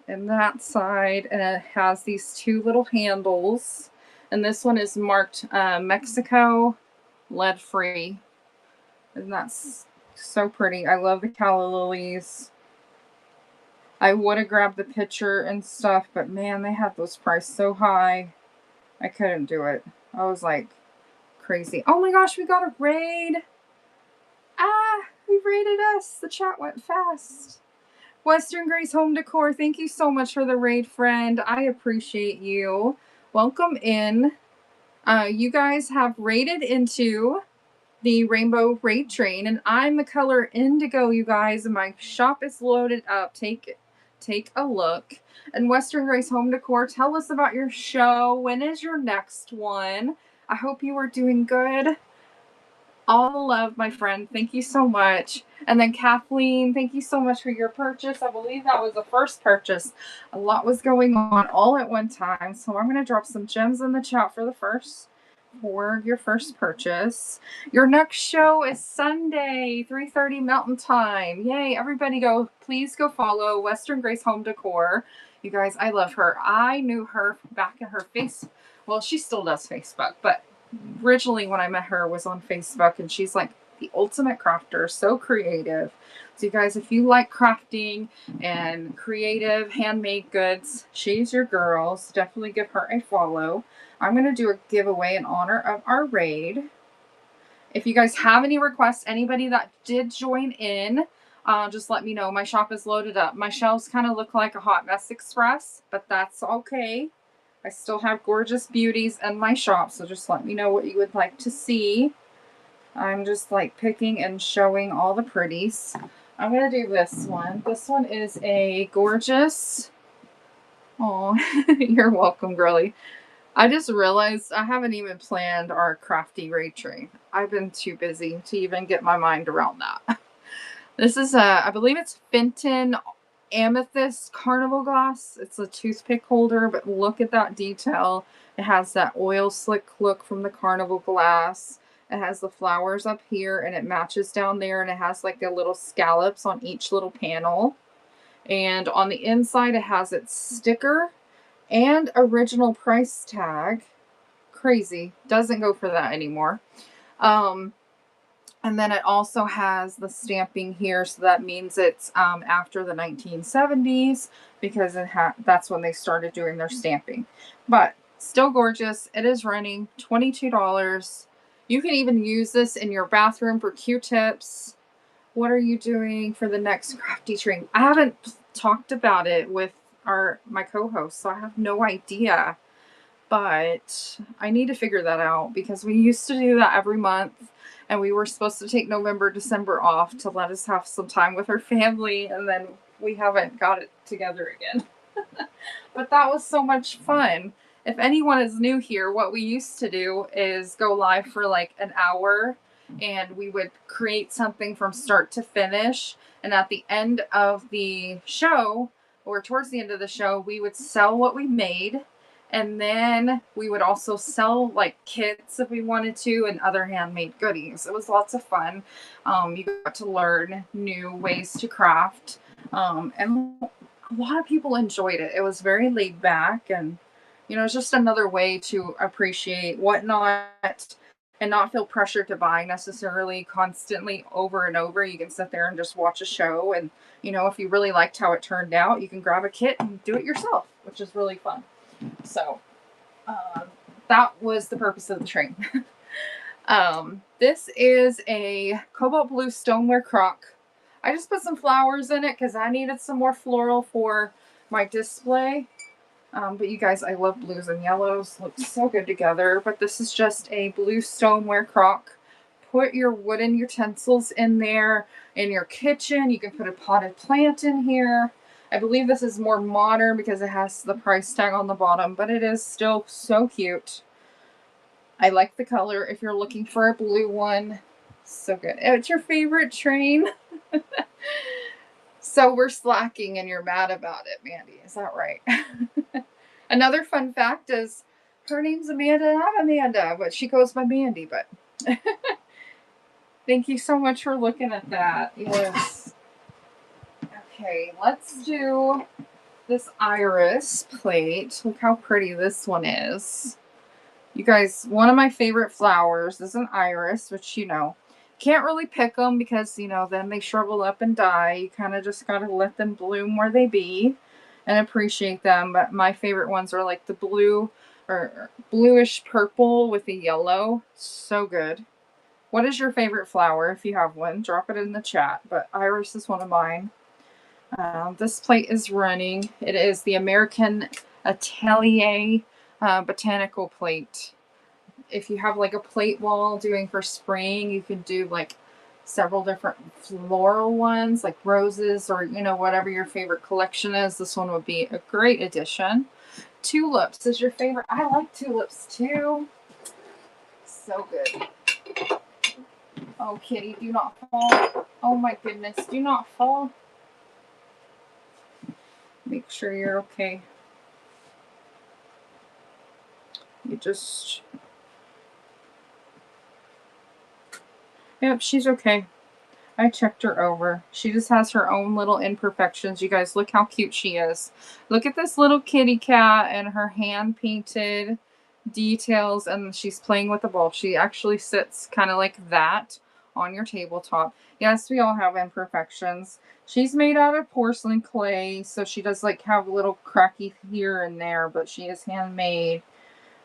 And that side. And it has these two little handles. And this one is marked Mexico lead free. And that's so pretty. I love the Calla Lilies. I would have grabbed the picture and stuff, but man, they had those priced so high. I couldn't do it. I was like crazy. Oh my gosh, we got a raid. Ah, who raided us? The chat went fast. Western Grace Home Decor, thank you so much for the raid, friend. I appreciate you. Welcome in. You guys have raided into the Rainbow Raid Train, and I'm the color Indigo, you guys, and my shop is loaded up. Take a look. And Western Grace Home Decor, tell us about your show. When is your next one? I hope you are doing good. All the love, my friend. Thank you so much. And then Kathleen, thank you so much for your purchase. I believe that was the first purchase. A lot was going on all at one time. So I'm going to drop some gems in the chat for your first purchase. Your next show is Sunday, 3:30 Mountain Time. Yay, everybody please go follow Western Grace Home Decor. You guys, I love her. I knew her back in her well, she still does Facebook, but originally when I met her was on Facebook, and she's like the ultimate crafter, so creative. So you guys, if you like crafting and creative handmade goods, she's your girl. So definitely give her a follow. I'm going to do a giveaway in honor of our raid. If you guys have any requests, anybody that did join in, just let me know. My shop is loaded up. My shelves kind of look like a Hot Mess Express, but that's okay. I still have gorgeous beauties in my shop, so just let me know what you would like to see. I'm just like picking and showing all the pretties. I'm going to do this one. This one is a gorgeous... Oh, you're welcome, girly. I just realized I haven't even planned our crafty raid train. I've been too busy to even get my mind around that. This is I believe it's Fenton Amethyst Carnival Glass. It's a toothpick holder, but look at that detail. It has that oil slick look from the Carnival Glass. It has the flowers up here, and it matches down there, and it has like the little scallops on each little panel. And on the inside, it has its sticker and original price tag. Crazy. Doesn't go for that anymore. And then it also has the stamping here, so that means it's after the 1970s, because that's when they started doing their stamping. But still gorgeous. It is running $22. You can even use this in your bathroom for Q-tips. What are you doing for the next crafty train? I haven't talked about it with my co-host, so I have no idea. But I need to figure that out, because we used to do that every month, and we were supposed to take November, December off to let us have some time with our family, and then we haven't got it together again. But that was so much fun. If anyone is new here, what we used to do is go live for like an hour, and we would create something from start to finish. And at the end of the show, or towards the end of the show, we would sell what we made. And then we would also sell like kits if we wanted to, and other handmade goodies. It was lots of fun. You got to learn new ways to craft. And a lot of people enjoyed it. It was very laid back, and it's just another way to appreciate whatnot and not feel pressured to buy necessarily constantly over and over. You can sit there and just watch a show, and if you really liked how it turned out, you can grab a kit and do it yourself, which is really fun. So that was the purpose of the train. This is a cobalt blue stoneware crock. I just put some flowers in it because I needed some more floral for my display. But you guys, I love blues and yellows. Look so good together. But this is just a blue stoneware crock. Put your wooden utensils in there. In your kitchen, you can put a potted plant in here. I believe this is more modern because it has the price tag on the bottom, but it is still so cute. I like the color if you're looking for a blue one. So good. It's your favorite train. So we're slacking and you're mad about it, Mandy. Is that right? Another fun fact is her name's Amanda, not Amanda, but she goes by Mandy. But thank you so much for looking at that. Yes. Okay, let's do this iris plate. Look how pretty this one is. You guys, one of my favorite flowers is an iris, which, you know, can't really pick them because, you know, then they shrivel up and die. You kind of just got to let them bloom where they be and appreciate them. But my favorite ones are like the blue or bluish purple with the yellow. So good. What is your favorite flower? If you have one, drop it in the chat. But iris is one of mine. This plate is running. It is the American Atelier botanical plate. If you have like a plate wall doing for spring, you could do like several different floral ones like roses or, you know, whatever your favorite collection is. This one would be a great addition. Tulips is your favorite. I like tulips too. So good. Oh, kitty, do not fall. Oh my goodness, do not fall. Make sure you're okay. You just... Yep, she's okay. I checked her over. She just has her own little imperfections. You guys, look how cute she is. Look at this little kitty cat and her hand-painted details, and she's playing with the ball. She actually sits kind of like that on your tabletop. Yes, we all have imperfections. She's made out of porcelain clay, so she does like have a little cracky here and there, but she is handmade.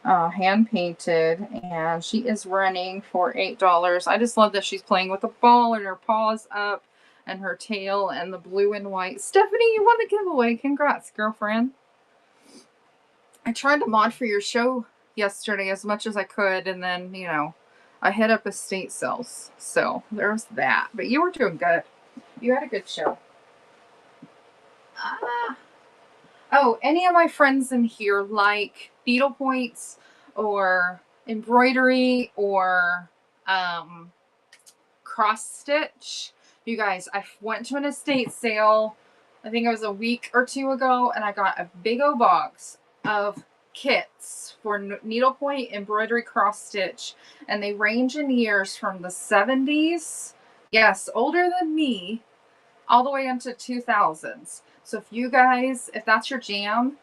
Hand painted, and she is running for $8. I just love that she's playing with the ball and her paws up and her tail and the blue and white. Stephanie, you won the giveaway. Congrats, girlfriend. I tried to mod for your show yesterday as much as I could, and then, you know, I hit up estate sales. So there's that. But you were doing good. You had a good show. Oh, any of my friends in here like needle points or embroidery or cross stitch? You guys, I went to an estate sale, I think it was a week or two ago, and I got a big old box of kits for needlepoint, embroidery, cross stitch, and they range in years from the 70s, yes, older than me, all the way into 2000s. So if you guys, if that's your jam,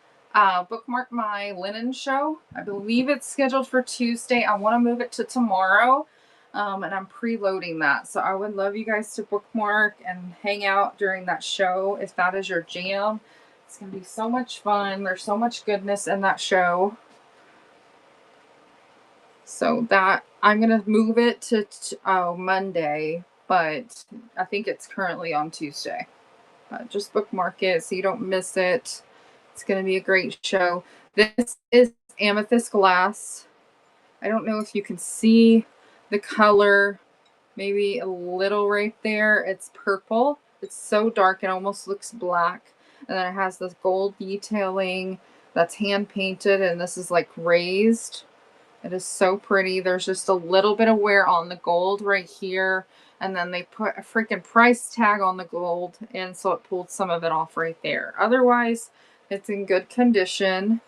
bookmark my linen show. I believe it's scheduled for Tuesday. I want to move it to tomorrow, and I'm preloading that. So I would love you guys to bookmark and hang out during that show if that is your jam. It's going to be so much fun. There's so much goodness in that show. So that, I'm going to move it to Monday, but I think it's currently on Tuesday. Just bookmark it so you don't miss it. It's going to be a great show. This is amethyst glass. I don't know if you can see the color, maybe a little right there. It's purple. It's so dark it almost looks black. And then it has this gold detailing that's hand painted, and this is like raised. It is so pretty. There's just a little bit of wear on the gold right here. And then they put a freaking price tag on the gold, and so it pulled some of it off right there. Otherwise, it's in good condition.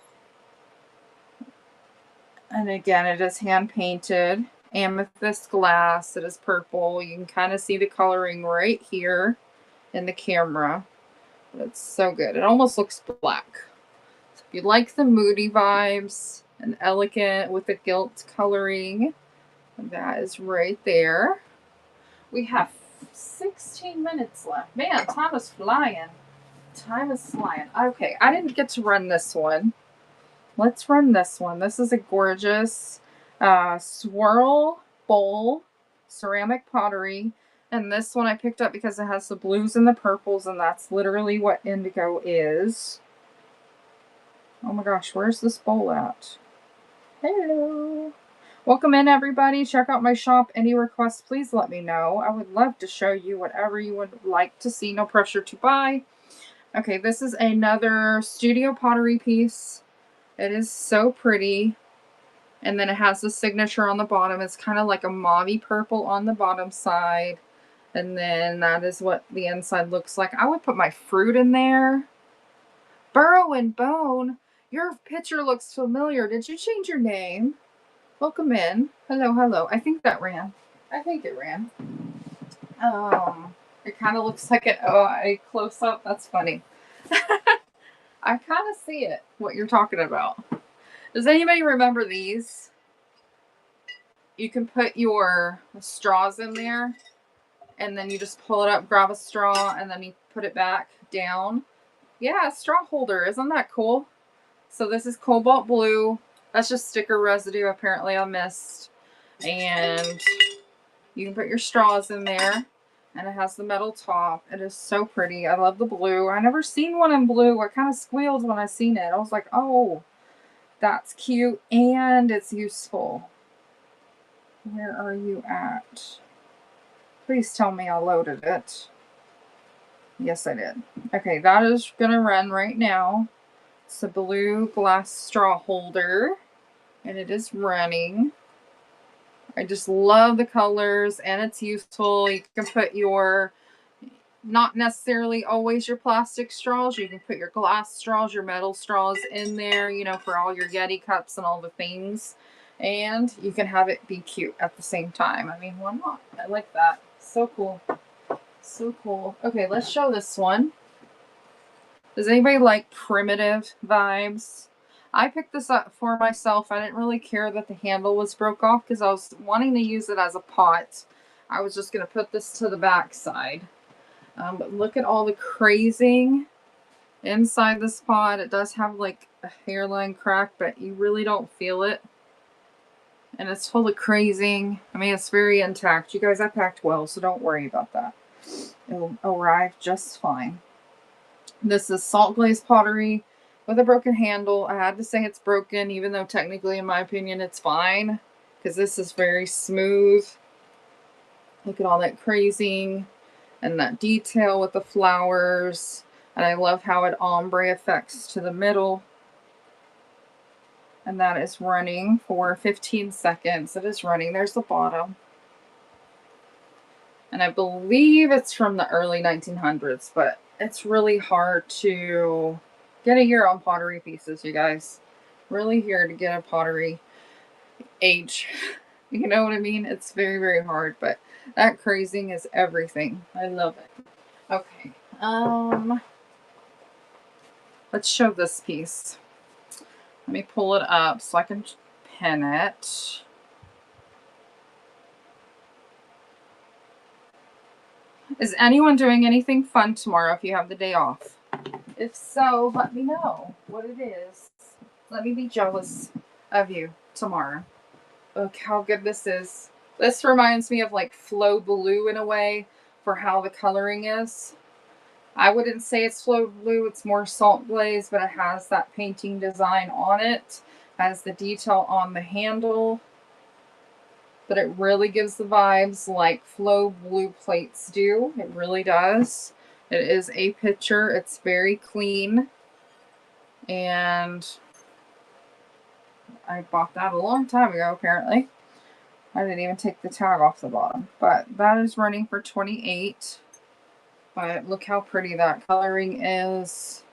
And again, it is hand painted. Amethyst glass. It is purple. You can kind of see the coloring right here in the camera. But it's so good. It almost looks black. So if you like the moody vibes and elegant with the gilt coloring, that is right there. We have 16 minutes left. Man, time is flying. Time is flying. Okay, I didn't get to run this one. Let's run this one. This is a gorgeous swirl bowl, ceramic pottery, And this one I picked up because it has the blues and the purples, and that's literally what indigo is. Oh my gosh, where's this bowl at? Hello. Welcome in, everybody. Check out my shop. Any requests, please let me know. I would love to show you whatever you would like to see. No pressure to buy. Okay, this is another studio pottery piece. It is so pretty. And then it has the signature on the bottom. It's kind of like a mauvey purple on the bottom side. And then that is what the inside looks like. I would put my fruit in there. Burrow and Bone, your picture looks familiar. Did you change your name? Welcome in. Hello, hello. I think that ran. I think it ran. It kind of looks like a close up. That's funny. I kind of see it, what you're talking about. Does anybody remember these? You can put your straws in there, and then you just pull it up, grab a straw, and then you put it back down. Yeah, straw holder. Isn't that cool? So this is cobalt blue. That's just sticker residue apparently I missed. And you can put your straws in there. And it has the metal top. It is so pretty. I love the blue. I never seen one in blue. I kind of squealed when I seen it. I was like, oh, that's cute. And it's useful. Where are you at? Please tell me I loaded it. Yes, I did. Okay, that is going to run right now. It's a blue glass straw holder. And it is running. I just love the colors, and it's useful. You can put your, not necessarily always your plastic straws. You can put your glass straws, your metal straws in there, you know, for all your Yeti cups and all the things. And you can have it be cute at the same time. I mean, why not? I like that. So cool. So cool. Okay, let's show this one. Does anybody like primitive vibes? I picked this up for myself. I didn't really care that the handle was broke off because I was wanting to use it as a pot. I was just going to put this to the back side. But look at all the crazing inside this pot. It does have like a hairline crack, but you really don't feel it. And it's full of crazing. I mean, it's very intact. You guys, I packed well, so don't worry about that. It'll arrive just fine. This is salt glazed pottery with a broken handle. I had to say it's broken, even though technically, in my opinion, it's fine. Because this is very smooth. Look at all that crazing and that detail with the flowers. And I love how it ombre effects to the middle. And that is running for 15 seconds. It is running. There's the bottom. And I believe it's from the early 1900s, but it's really hard to get a year on pottery pieces, you guys. Really here to get a pottery age. You know what I mean? It's very, very hard, but that crazing is everything. I love it. Okay. Let's show this piece. Let me pull it up so I can pin it. Is anyone doing anything fun tomorrow if you have the day off? If so, let me know what it is. Let me be jealous of you tomorrow. Look how good this is. This reminds me of like Flow Blue in a way for how the coloring is. I wouldn't say it's Flow Blue. It's more salt glaze, but it has that painting design on it. Has the detail on the handle. But it really gives the vibes like Flow Blue plates do. It really does. It is a picture. It's very clean. And I bought that a long time ago, apparently. I didn't even take the tag off the bottom. But that is running for $28. But look how pretty that coloring is.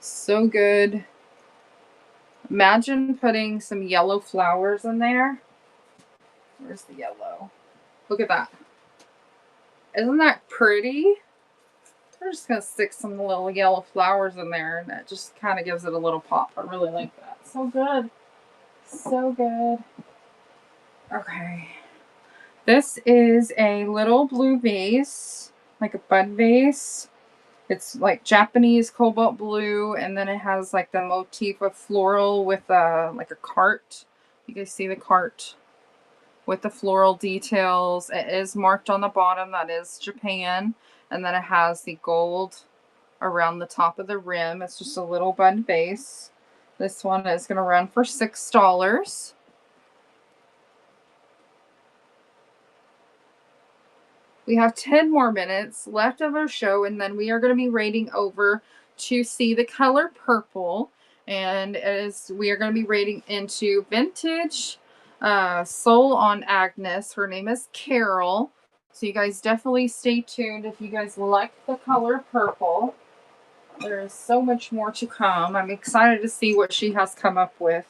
So good. Imagine putting some yellow flowers in there. Where's the yellow? Look at that. Isn't that pretty? We're just going to stick some little yellow flowers in there, and it just kind of gives it a little pop. I really like that. So good. So good. Okay. This is a little blue vase, like a bud vase. It's like Japanese cobalt blue, and then it has like the motif of floral with like a cart. You guys see the cart with the floral details. It is marked on the bottom. That is Japan. And then it has the gold around the top of the rim. It's just a little bud base. This one is going to run for $6. We have 10 more minutes left of our show, and then we are going to be rating over to see the color purple. And as we are going to be rating into vintage Soul on Agnes. Her name is Carol. So you guys definitely stay tuned if you guys like the color purple. There is so much more to come. I'm excited to see what she has come up with.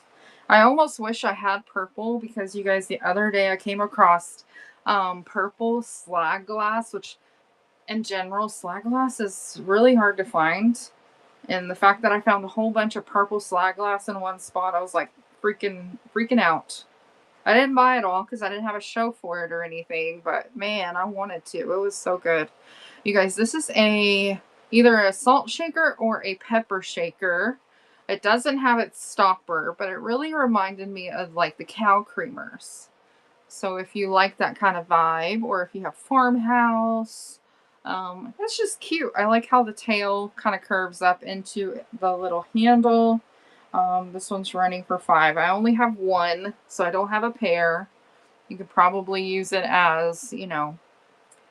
I almost wish I had purple because you guys, the other day I came across purple slag glass, which in general, slag glass is really hard to find. And the fact that I found a whole bunch of purple slag glass in one spot, I was like freaking out. I didn't buy it all because I didn't have a show for it or anything, but man, I wanted to. It was so good. You guys, this is either a salt shaker or a pepper shaker. It doesn't have its stopper, but it really reminded me of like the cow creamers. So if you like that kind of vibe, or if you have farmhouse, it's just cute. I like how the tail kind of curves up into the little handle. This one's running for $5. I only have one, so I don't have a pair. You could probably use it as, you know,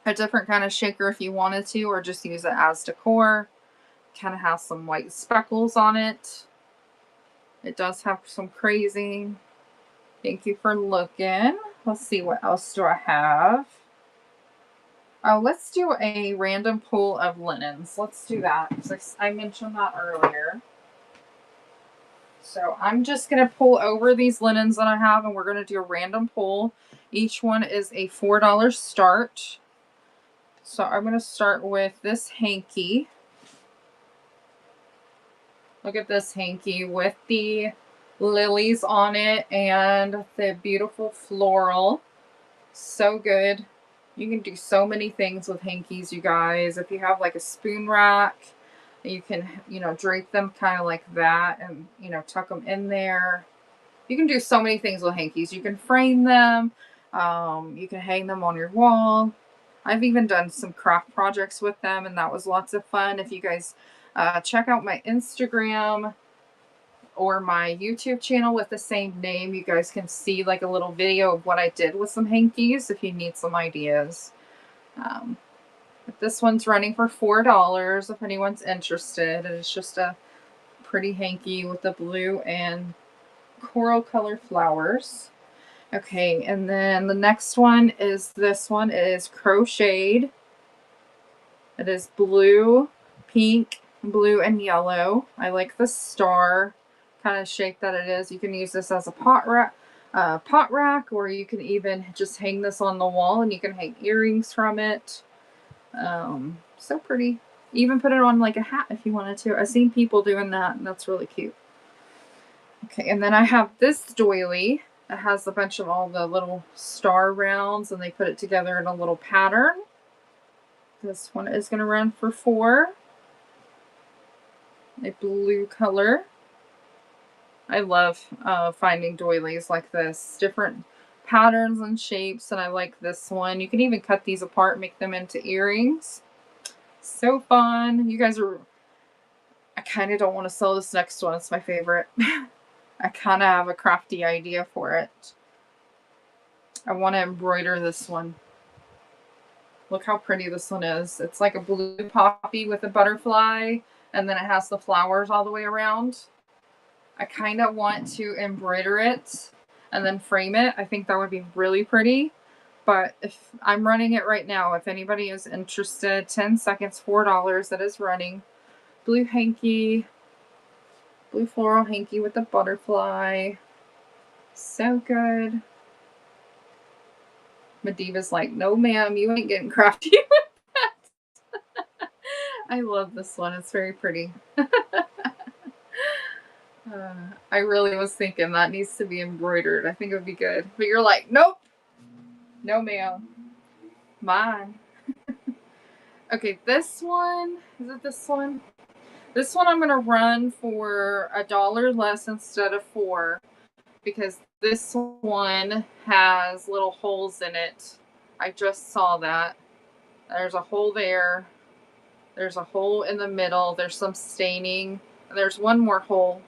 a different kind of shaker if you wanted to, or just use it as decor. Kind of has some white speckles on it. It does have some crazy. Thank you for looking. Let's see, what else do I have? Oh, let's do a random pull of linens. Let's do that. I mentioned that earlier. So I'm just going to pull over these linens that I have, and we're going to do a random pull. Each one is a $4 start. So I'm going to start with this hanky. Look at this hanky with the lilies on it and the beautiful floral. So good. You can do so many things with hankies, you guys. If you have like a spoon rack, you can, you know, drape them kind of like that and, you know, tuck them in there. You can do so many things with hankies. You can frame them. You can hang them on your wall. I've even done some craft projects with them, and that was lots of fun. If you guys check out my Instagram or my YouTube channel with the same name, you guys can see like a little video of what I did with some hankies if you need some ideas. But this one's running for $4 if anyone's interested. And it's just a pretty hanky with the blue and coral color flowers. Okay, and then the next one is this one. It is crocheted. It is blue, pink, blue, and yellow. I like the star kind of shape that it is. You can use this as a pot rack, or you can even just hang this on the wall, and you can hang earrings from it. So pretty. Even put it on like a hat if you wanted to. I've seen people doing that, and that's really cute. Okay, and then I have this doily. It has a bunch of all the little star rounds, and they put it together in a little pattern. This one is going to run for $4. A blue color. I love finding doilies like this. Different patterns and shapes, and I like this one. You can even cut these apart and make them into earrings. So fun. You guys are... I kind of don't want to sell this next one. It's my favorite. I kind of have a crafty idea for it. I want to embroider this one. Look how pretty this one is. It's like a blue poppy with a butterfly, and then it has the flowers all the way around. I kind of want to embroider it and then frame it. I think that would be really pretty. But if I'm running it right now, if anybody is interested, 10 seconds, $4. That is running. Blue hanky. Blue floral hanky with the butterfly. So good. Mediva's like, no ma'am, you ain't getting crafty with that. I love this one. It's very pretty. I really was thinking that needs to be embroidered. I think it would be good. But you're like, nope. No ma'am. Mine. Okay, this one. Is it this one? This one I'm going to run for $1 less instead of $4. because this one has little holes in it. I just saw that. There's a hole there. There's a hole in the middle. There's some staining. And there's one more hole.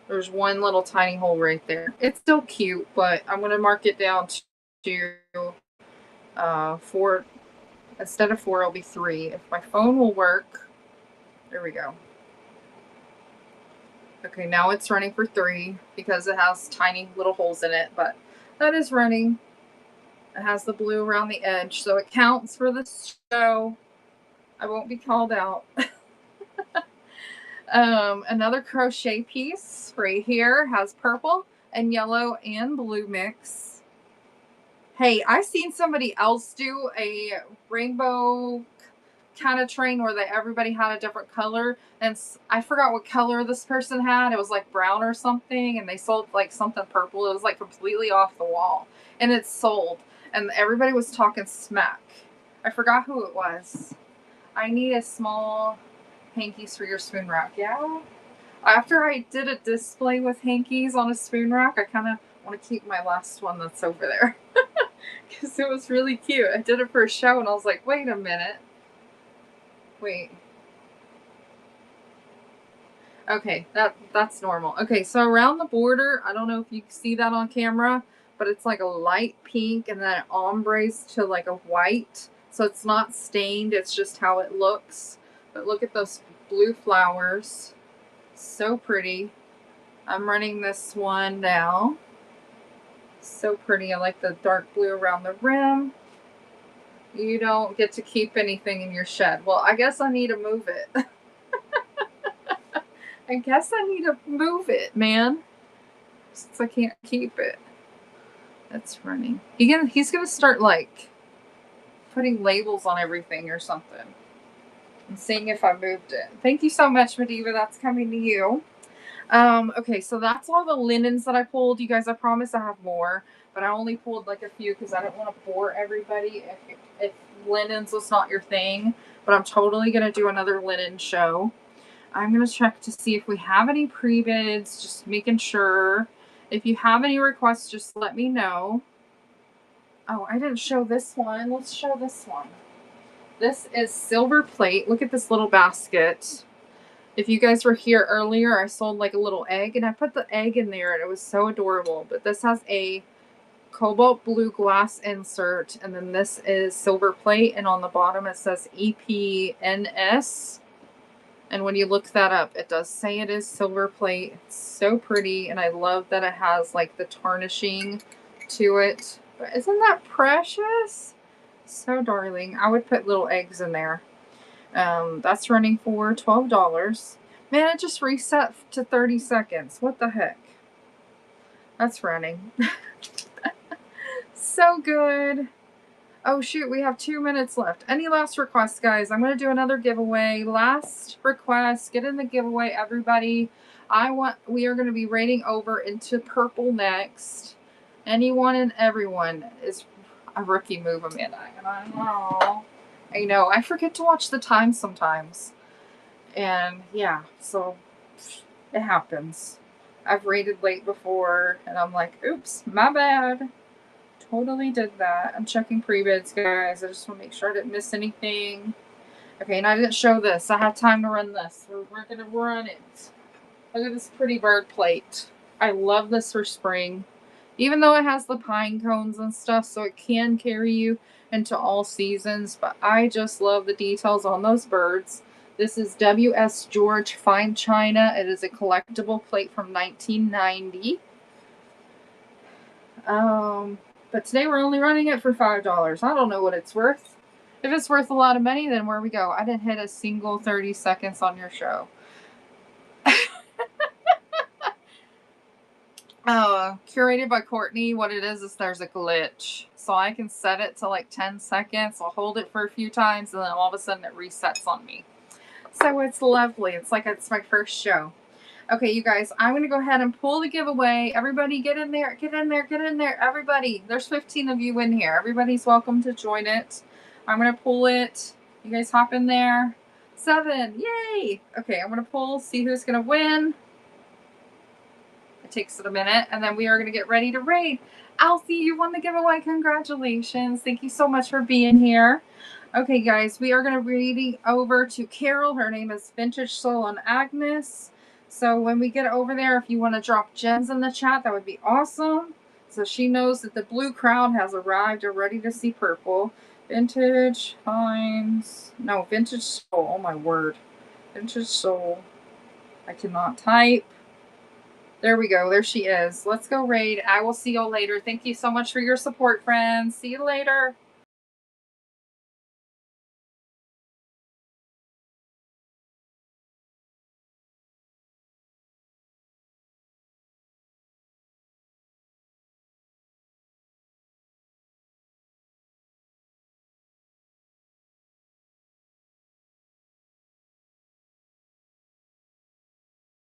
There's one little tiny hole right there. It's still cute, but I'm going to mark it down to 4. Instead of 4, it'll be 3. If my phone will work. There we go. Okay, now it's running for 3 because it has tiny little holes in it, but that is running. It has the blue around the edge, so it counts for the show. I won't be called out. Another crochet piece right here has purple and yellow and blue mix. Hey, I've seen somebody else do a rainbow kind of train where everybody had a different color, and I forgot what color this person had. It was like brown or something, and they sold like something purple. It was like completely off the wall, and it's sold, and everybody was talking smack. I forgot who it was. I need a small hankies for your spoon rack. Yeah, after I did a display with hankies on a spoon rack, I kind of want to keep my last one that's over there because it was really cute. I did it for a show, and I was like, wait a minute. Wait. Okay, that's normal. Okay, so around the border, I don't know if you can see that on camera, but it's like a light pink and then it ombres to like a white. So it's not stained, it's just how it looks. But look at those blue flowers. So pretty. I'm running this one now. So pretty. I like the dark blue around the rim. You don't get to keep anything in your shed. Well, I guess I need to move it. I guess I need to move it, man. Since I can't keep it. That's running. He's gonna start like putting labels on everything or something. And seeing if I moved it. Thank you so much, Mediva. That's coming to you. Okay, so that's all the linens that I pulled. You guys, I promise I have more, but I only pulled like a few because I don't want to bore everybody if linens was not your thing. But I'm totally gonna do another linen show. I'm gonna check to see if we have any pre-bids, just making sure. If you have any requests, just let me know. Oh, I didn't show this one. Let's show this one. This is silver plate. Look at this little basket. If you guys were here earlier, I sold like a little egg, and I put the egg in there, and it was so adorable. But this has a cobalt blue glass insert, and then this is silver plate, and on the bottom it says EPNS. And when you look that up, it does say it is silver plate. It's so pretty, and I love that it has like the tarnishing to it. But isn't that precious? So darling. I would put little eggs in there. That's running for $12. Man, it just reset to 30 seconds. What the heck? That's running. So good. Oh shoot, we have 2 minutes left. Any last requests, guys? I'm going to do another giveaway. Last request. Get in the giveaway, everybody. We are going to be raiding over into purple next. Anyone and everyone is a rookie move, Amanda. And I know. I forget to watch the time sometimes. And yeah, so it happens. I've raided late before, and I'm like, oops, my bad. Totally did that. I'm checking pre-bids, guys. I just want to make sure I didn't miss anything. Okay, and I didn't show this. I have time to run this. We're going to run it. Look at this pretty bird plate. I love this for spring. Even though it has the pine cones and stuff, so it can carry you into all seasons. But I just love the details on those birds. This is W.S. George Fine China. It is a collectible plate from 1990. But today we're only running it for $5. I don't know what it's worth. If it's worth a lot of money, then where we go. I didn't hit a single 30 seconds on your show. Curated by Courtney. What it is there's a glitch. So I can set it to like 10 seconds. I'll hold it for a few times, and then all of a sudden it resets on me. So it's lovely. It's like it's my first show. Okay, you guys, I'm going to go ahead and pull the giveaway. Everybody get in there, get in there, get in there. Everybody, there's 15 of you in here. Everybody's welcome to join it. I'm going to pull it. You guys hop in there. 7, yay! Okay, I'm going to pull, see who's going to win. It takes it a minute, and then we are going to get ready to raid. Alfie, you won the giveaway. Congratulations. Thank you so much for being here. Okay, guys, we are going to read over to Carol. Her name is Vintage Soul and Agnes. So when we get over there, if you want to drop gems in the chat, that would be awesome. So she knows that the blue crowd has arrived or ready to see purple. Vintage Hines. No, Vintage Soul. Oh, my word. Vintage Soul. I cannot type. There we go. There she is. Let's go raid. I will see y'all later. Thank you so much for your support, friends. See you later.